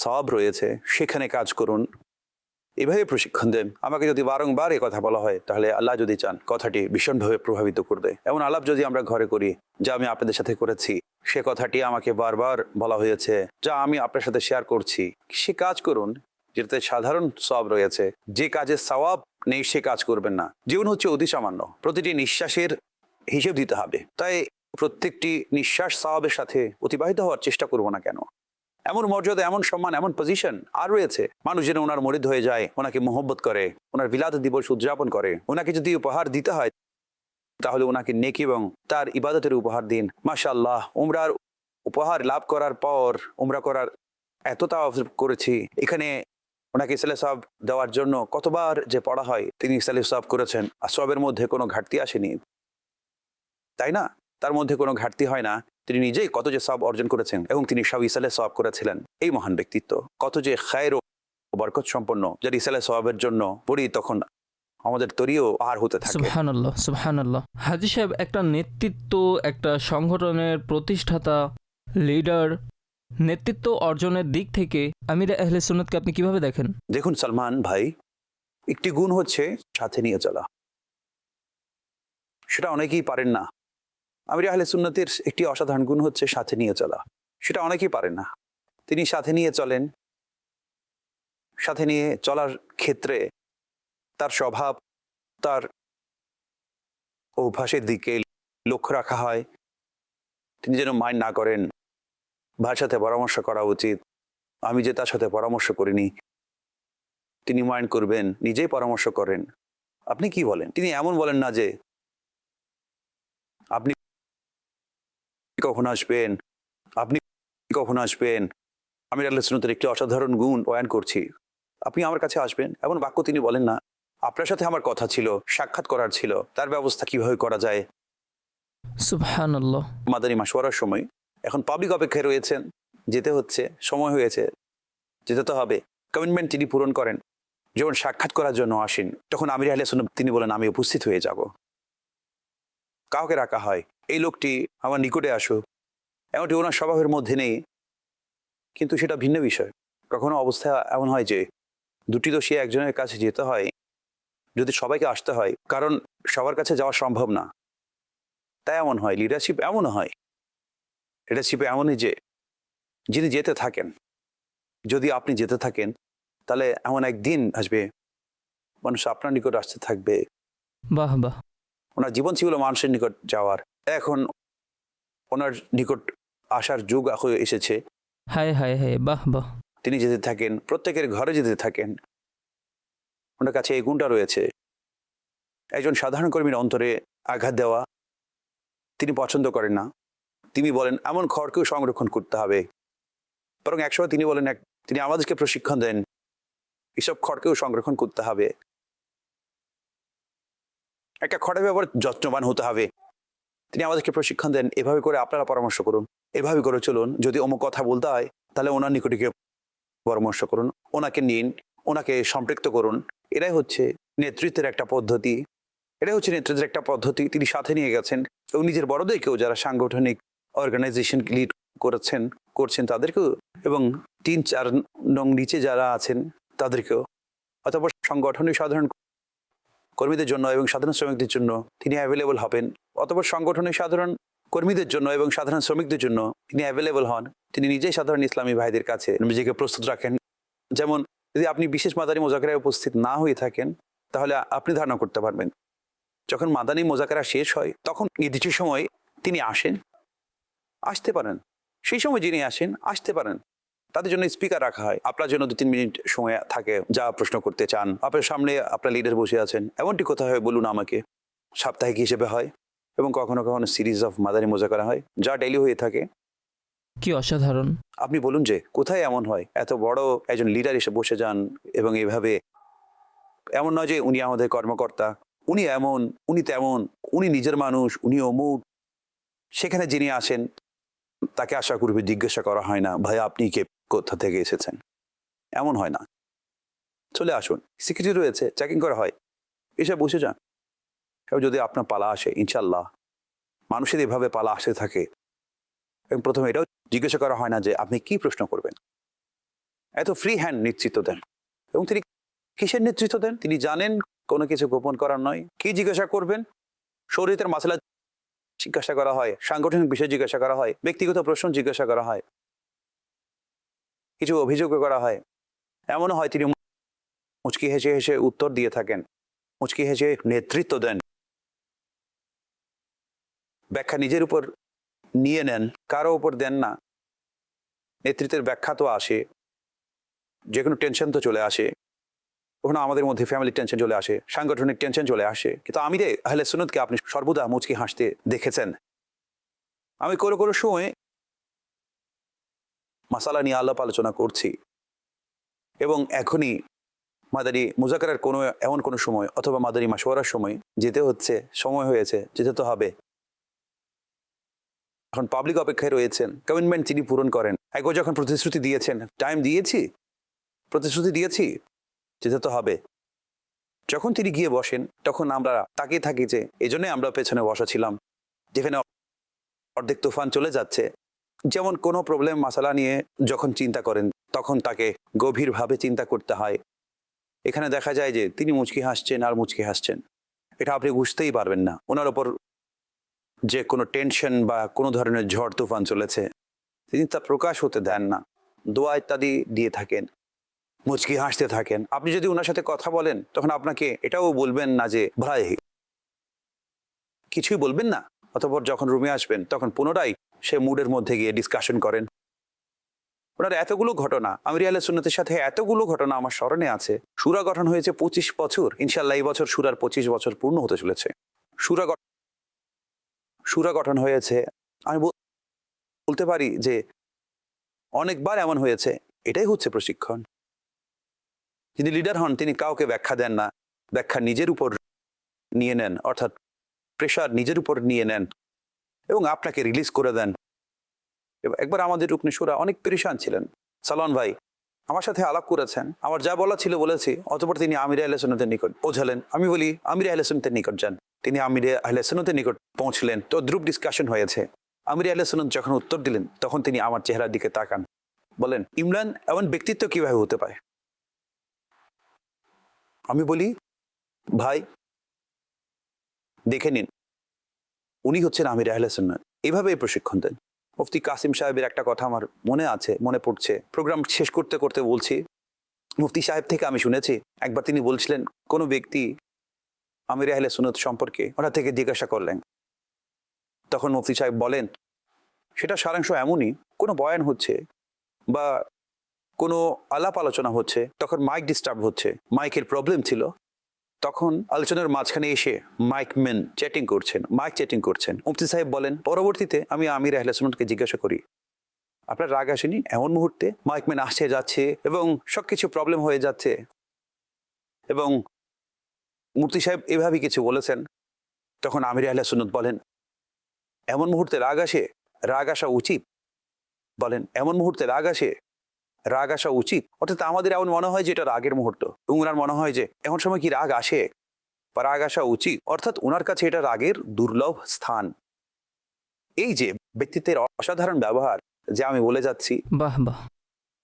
[SPEAKER 3] সওয়াব রয়েছে সেখানে কাজ করুন, এভাবে প্রশিক্ষণ দেন। আমাকে যদি বারংবার এই কথা বলা হয় তাহলে আল্লাহ যদি চান কথাটি ভীষণভাবে প্রভাবিত করবে। এমন আলাপ যদি আমরা ঘরে করি, যা আমি আপনাদের সাথে করেছি, সে কথাটি আমাকে বারবার বলা হয়েছে, যা আমি আপনার সাথে শেয়ার করছি, সে কাজ করুন যেটাতে সাধারণ সওয়াব রয়েছে। যে কাজে সওয়াব নেই সে কাজ করবেন না। জীবন হচ্ছে অতি সামান্য, প্রতিটি নিঃশ্বাসের হিসেব দিতে হবে। তাই প্রত্যেকটি নিঃশ্বাস সওয়াবের সাথে অতিবাহিত হওয়ার চেষ্টা করবো না কেন? এমন মর্যাদা, এমন সম্মান, এমন পজিশন আর রয়েছে। মানুষ যেন ওনার মরিদ হয়ে যায়, ওনাকে মোহব্বত করে, ওনার বিলাদ দিবস উদযাপন করে। ওনাকে যদি উপহার দিতে হয় তাহলে ওনাকে নেকি এবং তার ইবাদতের উপহার দিন। মাশাআল্লাহ, উমরার উপহার লাভ করার পর উমরা করার এত তাওয়াফ করেছি। এখানে ওনাকে ইসলে সওয়াব দেওয়ার জন্য কতবার যে পড়া হয়, তিনি ইসলে সওয়াব করেছেন, আর সওয়াবের মধ্যে কোনো ঘাটতি আসেনি, তাই না? তার মধ্যে কোনো ঘাটতি হয় না। তিনি নিজেই কত যে সওয়াব অর্জন করেছেন এবং তিনি সব ইসালে সওয়াব করেছিলেন। এই মহান ব্যক্তিত্ব কত যে খায়ের ও বরকত সম্পন্ন, যারা ইসালে সওয়াবের জন্য পড়ি তখন আমাদের তরিও আর হতে থাকে।
[SPEAKER 2] সুবহানাল্লাহ, সুবহানাল্লাহ। হাজী সাহেব, একটা নেতৃত্ব, একটা সংগঠনের প্রতিষ্ঠাতা, লিডার, নেতৃত্ব অর্জনের দিক থেকে আমির আহলে সুন্নাতকে আপনি কিভাবে দেখেন?
[SPEAKER 3] দেখুন সালমান ভাই, একটি গুণ হচ্ছে সাথে নিয়ে চলা। সেটা অনেকেই পারেন না। আমির আহলে সুন্নাতের একটি অসাধারণ গুণ হচ্ছে সাথে নিয়ে চলা। সেটা অনেকেই পারেন না। তিনি সাথে নিয়ে চলেন। সাথে নিয়ে চলার ক্ষেত্রে তার স্বভাব, তার অভ্যাসের দিকে লক্ষ্য রাখা হয়। তিনি যেন মাইন্ড না করেন, ভাইয়ের সাথে পরামর্শ করা উচিত, আমি যে তার সাথে পরামর্শ করিনি, তিনি মাইন্ড করবেন, নিজেই পরামর্শ করেন। আপনি কি বলেন? তিনি এমন বলেন না যে আপনি কখন আসবেন, আপনি কখন আসবেন। আমির আহলে সুন্নাতের একটি অসাধারণ গুণ বয়ান করছি, আপনি আমার কাছে আসবেন, এমন বাক্য তিনি বলেন না। আপনার সাথে আমার কথা ছিল, সাক্ষাৎ করার ছিল, তার ব্যবস্থা কিভাবে করা যায়।
[SPEAKER 2] সুবহানাল্লাহ।
[SPEAKER 3] মাদানী মাশওয়ারার সময় এখন পাবলিক অপেক্ষায় রয়েছেন, যেতে হচ্ছে, সময় হয়েছে, যেতে তো হবে। কমিটমেন্ট তিনি পূরণ করেন। যখন সাক্ষাৎ করার জন্য আসেন তখন আমির আহলে সুন্নাত তিনি বলেন আমি উপস্থিত হয়ে যাব। কাউকে রাখা হয়, এই লোকটি আমার নিকটে আসুক, এমনটি ওনার স্বভাবের মধ্যে নেই। কিন্তু সেটা ভিন্ন বিষয়। কখনো অবস্থা এমন হয় যে দুটি দোষী একজনের কাছে যেতে হয়, যদি সবাইকে আসতে হয়, কারণ সবার কাছে যাওয়া সম্ভব না। তাই এমন হয়। লিডারশিপ এমন হয়, লিডারশিপে এমনই যে যিনি যেতে থাকেন, যদি আপনি যেতে থাকেন তাহলে এমন একদিন আসবে মানুষ আপনার নিকট আসতে থাকবে।
[SPEAKER 2] বাহ বাহ।
[SPEAKER 3] ওনার জীবন ছিল মানুষের নিকট যাওয়ার, এখন ওনার নিকট আসার যুগ হয়ে এসেছে।
[SPEAKER 2] হায় হায় হায়, বাহ বাহ।
[SPEAKER 3] তিনি যেতে থাকেন, প্রত্যেকের ঘরে যেতে থাকেন। ওনার কাছে এই গুণটা রয়েছে। একজন সাধারণ কর্মীর অন্তরে আঘাত দেওয়া তিনি পছন্দ করেন না। তিনি বলেন এমন খড়কেও সংরক্ষণ করতে হবে। বরং একসময় তিনি বলেন, তিনি আমাদেরকে প্রশিক্ষণ দেন এসব খড়কেও সংরক্ষণ করতে হবে। একটা খড়ের ব্যাপারে যত্নবান হতে হবে। তিনি আমাদেরকে প্রশিক্ষণ দেন, এভাবে করে আপনারা পরামর্শ করুন, এভাবে করে চলুন। যদি অমুক কথা বলতে হয় তাহলে ওনার নিকটে গিয়ে পরামর্শ করুন, ওনাকে নিন, ওনাকে সম্পৃক্ত করুন। এটাই হচ্ছে নেতৃত্বের একটা পদ্ধতি। এটাই হচ্ছে নেতৃত্বের একটা পদ্ধতি। তিনি সাথে নিয়ে গেছেন এবং নিজের বড়দেরকেও, যারা সাংগঠনিক অর্গানাইজেশন লিড করছেন তাদেরকেও, এবং 3-4 নং নিচে যারা আছেন তাদেরকেও, অথবা সংগঠনের সাধারণ কর্মীদের জন্য এবং সাধারণ শ্রমিকদের জন্য তিনি অ্যাভেলেবল হবেন, অথবা সংগঠনের সাধারণ কর্মীদের জন্য এবং সাধারণ শ্রমিকদের জন্য তিনি অ্যাভেলেবল হন। তিনি নিজেই সাধারণ ইসলামী ভাইদের কাছে নিজেকে প্রস্তুত রাখেন। যেমন যদি আপনি বিশেষ মাদানী মোজাকেরায় উপস্থিত না হয়ে থাকেন তাহলে আপনি ধারণা করতে পারবেন, যখন মাদানী মোজাকেরা শেষ হয় তখন নির্দিষ্ট সময় তিনি আসতে পারেন। সেই সময় যিনি আসেন আসতে পারেন, তাদের জন্য স্পিকার রাখা হয়। আপনার জন্য 2-3 মিনিট সময় থাকে, যা প্রশ্ন করতে চান। আপনার সামনে আপনার লিডার বসে আছেন, এমনটি কোথায় হয় বলুন আমাকে। সাপ্তাহিক হিসেবে হয় এবং কখনো কখনো সিরিজ অফ মাদানী মোজাকেরা হয়, যা ডেইলি হয়ে থাকে।
[SPEAKER 2] কি অসাধারণ।
[SPEAKER 3] আপনি বলুন যে কোথায় এমন হয় এত বড় একজন লিডার এসে বসে যান এবং এইভাবে। এমন নয় যে উনি আমাদের কর্মকর্তা, উনি এমন, উনি তেমন, উনি নিজের মানুষ, উনি অমুক। সেখানে যিনি আসেন তাকে আশা করবে জিজ্ঞাসা করা হয় না, ভাই আপনি কে, কোথা থেকে এসেছেন, এমন হয় না। চলে আসুন, সিকিউরিটি রয়েছে, চেকিং করা হয়, এসে বসে যান। এবং যদি আপনার পালা আসে, ইনশাল্লাহ মানুষের এভাবে পালা আসতে থাকে, এবং প্রথমে এটাও জিজ্ঞাসা করা হয় না যে আপনি কি প্রশ্ন করবেন। এত ফ্রি হ্যান্ড নেতৃত্ব দেন। এবং তিনি কিসের নেতৃত্ব দেন? তিনি জানেন কোনো কিছু গোপন করার নয়। কি জিজ্ঞাসা করবেন? শরীয়তের মাসলা জিজ্ঞাসা করা হয়, সাংগঠনিক বিষয় জিজ্ঞাসা করা হয়, ব্যক্তিগত প্রশ্ন জিজ্ঞাসা করা হয়, কিছু অভিযোগ করা হয়। এমনও হয় তিনি মুচকি হেসে হেসে উত্তর দিয়ে থাকেন, মুচকি হেসে নেতৃত্ব দেন, ব্যাখ্যা নিজের উপর নিয়ে নেন, কারো উপর দেন না। নেতৃত্বের ব্যাখ্যা তো আসে, যে কোনো টেনশন তো চলে আসে, কখনো আমাদের মধ্যে ফ্যামিলি টেনশন চলে আসে, সাংগঠনিক টেনশন চলে আসে, কিন্তু আমিরে আহলে সুন্নাতকে আপনি সর্বদা মুচকি হাসতে দেখেছেন। আমি কোনো কোনো সময় মাসালা নিয়ে আলাপ আলোচনা করছি এবং এখনই মাদারি মুজাকারার কোনো এমন কোনো সময় অথবা মাদারি মাশওয়ারার সময় যেতে হচ্ছে, সময় হয়েছে, যেতে তো হবে। এখন পাবলিক অপেক্ষায় রয়েছেন, কমিটমেন্ট তিনি পূরণ করেন। একবার যখন প্রতিশ্রুতি দিয়েছেন, টাইম দিয়েছি, প্রতিশ্রুতি দিয়েছি, যেতে তো হবে। যখন তিনি গিয়ে বসেন তখন আমরা তাকিয়ে থাকি যে এই জন্যই আমরা পেছনে বসা ছিলাম, যেখানে অর্ধেক তুফান চলে যাচ্ছে। যেমন কোনো প্রবলেম মাসালা নিয়ে যখন চিন্তা করেন তখন তাকে গভীরভাবে চিন্তা করতে হয়। এখানে দেখা যায় যে তিনি মুচকি হাসছেন আর মুচকি হাসছেন, এটা আপনি বুঝতেই পারবেন না। ওনার ওপর যে কোনো টেনশন বা কোনো ধরনের ঝড় তুফান চলেছে, তিনি তা প্রকাশ হতে দেন না, দোয়া ইত্যাদি দিয়ে থাকেন, মুচকি হাসতে থাকেন। আপনি যদি ওনার সাথে কথা বলেন তখন আপনাকে এটাও বলবেন না যে ভাই, কিছুই বলবেন না। অতঃপর যখন রুমে আসবেন তখন পুনরায় সে মুডের মধ্যে গিয়ে ডিসকাশন করেন। ওনার এতগুলো ঘটনা, আমির আহলে সুন্নাতের সাথে এতগুলো ঘটনা আমার স্মরণে আছে। সূরা গঠন হয়েছে 25 বছর, ইনশাআল্লাহ এই বছর সূরার 25 বছর পূর্ণ হতে চলেছে। সূরা গঠন হয়েছে, আমি বলতে পারি যে অনেকবার এমন হয়েছে। এটাই হচ্ছে প্রশিক্ষণ। যিনি লিডার হন তিনি কাউকে ব্যাখ্যা দেন না, ব্যাখ্যা নিজের উপর নিয়ে নেন, অর্থাৎ প্রেশার নিজের উপর নিয়ে নেন এবং আপনাকে রিলিজ করে দেন। একবার আমাদের রুকনে শুরা অনেক পেরেশান ছিলেন, সালমান ভাই আমার সাথে আলাপ করেছেন, আমার যা বলা ছিল বলেছি। অতঃপর তিনি আমির আহলে সুন্নাতের নিকট পৌঁছালেন। আমি বলি আমির আহলে সুন্নাতের নিকট যান। তিনি আমির আহলে সুন্নাতের নিকট পৌঁছলেন। তো দ্রুপ ডিসকাশন হয়েছে। আমির আহলে সুন্নাত যখন উত্তর দিলেন তখন তিনি আমার চেহারার দিকে তাকান, বলেন ইমরান এমন ব্যক্তিত্ব কিভাবে হতে পারে? আমি বলি ভাই দেখে নিন, উনি হচ্ছেন আমির আহলে সুন্নাত। এভাবে প্রশিক্ষণ দেন। মুফতি কাসিম সাহেবের একটা কথা আমার মনে আছে, মনে পড়ছে। প্রোগ্রাম শেষ করতে করতে বলছি, মুফতি সাহেব থেকে আমি শুনেছি একবার তিনি বলছিলেন কোনো ব্যক্তি আমির আহলে সুন্নাত সম্পর্কে ওনার থেকে জিজ্ঞাসা করলেন। তখন মুফতি সাহেব বলেন সেটা সারাংশ এমনই, কোনো বয়ান হচ্ছে বা কোনো আলাপ আলোচনা হচ্ছে, তখন মাইক ডিস্টার্ব হচ্ছে, মাইকের প্রবলেম ছিল, তখন আলোচনার মাঝখানে এসে মাইক চ্যাটিং করছেন। মুফতি সাহেব বলেন পরবর্তীতে আমি আমির আহলে সুন্নাতকে জিজ্ঞাসা করি আপনার রাগ আসেনি এমন মুহূর্তে? মাইকম্যান আসছে যাচ্ছে এবং সবকিছু প্রবলেম হয়ে যাচ্ছে, এবং মুফতি সাহেব এভাবে কিছু বলেছেন। তখন আমির আহলে সুন্নাত বলেন এমন মুহূর্তে রাগ আসা উচিত? বলেন এমন মুহূর্তে রাগ আসা উচিত? অর্থাৎ আমাদের এমন মনে হয় যে এটা রাগের মুহূর্ত, এবং ওনার মনে হয় যে এমন সময় কি রাগ আসে বা রাগ আসা উচিত, অর্থাৎ ওনার কাছে এটা রাগের দুর্লভ স্থান। এই যে ব্যক্তিত্বের অসাধারণ ব্যবহার যে আমি বলে যাচ্ছি,
[SPEAKER 2] বাহ বাহ।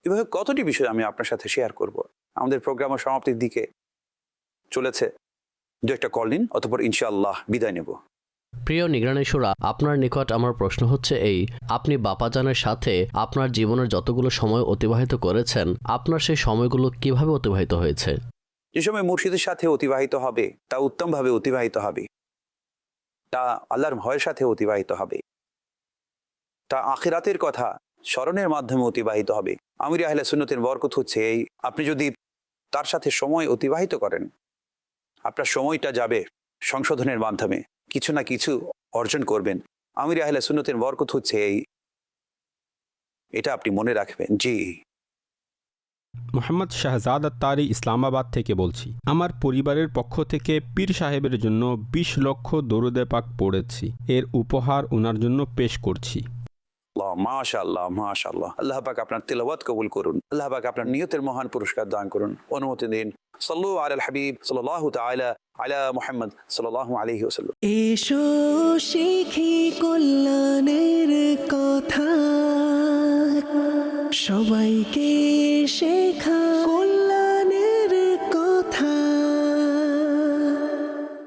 [SPEAKER 3] এভাবে কতটি বিষয় আমি আপনার সাথে শেয়ার করব। আমাদের প্রোগ্রামের সমাপ্তির দিকে চলেছে, দু একটা কল নিন, অতঃপর ইনশাআল্লাহ বিদায় নেব।
[SPEAKER 4] প্রিয় নিগরানী শুরা, আপনার নিকট আমার প্রশ্ন হচ্ছে এই, আপনি বাপাজানের সাথে আপনার জীবনের যতগুলো সময় অতিবাহিত করেছেন, আপনার সেই সময়গুলো কিভাবে অতিবাহিত হয়েছে?
[SPEAKER 3] যে সময় মুর্শিদের সাথে অতিবাহিত হবে তা উত্তমভাবে অতিবাহিত হবে, তা আল্লাহর ভয়ের সাথে অতিবাহিত হবে, তা আখিরাতের কথা স্মরণের মাধ্যমে অতিবাহিত হবে। আমির আহলে সুন্নাতের বরকত হচ্ছে এই, আপনি যদি তার সাথে সময় অতিবাহিত করেন, আপনার সময়টা যাবে সংশোধনের মাধ্যমে, কিছু না কিছু অর্জন করবেন। আমির আহলে সুন্নাতের বরকত হচ্ছে এই, এটা আপনি মনে রাখবেন। জি,
[SPEAKER 6] মোহাম্মদ শাহজাদ আত্তারি ইসলামাবাদ থেকে বলছি। আমার পরিবারের পক্ষ থেকে পীর সাহেবের জন্য 20 লক্ষ দরুদে পাক পড়েছি, এর উপহার ওনার জন্য পেশ করছি।
[SPEAKER 3] মাশাআল্লাহ মাশাআল্লাহ। আল্লাহ পাক আপনার তিলাওয়াত কবুল করুন, আল্লাহ পাক আপনার নিয়তের মহান পুরস্কার দান করুন। অনুমতি দিন। সাল্লু আলাল হাবিব সাল্লাল্লাহু তাআলা আলা মুহাম্মদ সাল্লাল্লাহু আলাইহি ওয়াসাল্লাম।
[SPEAKER 1] এসো শিখি কল্যাণের কথা, সবাইকে শেখা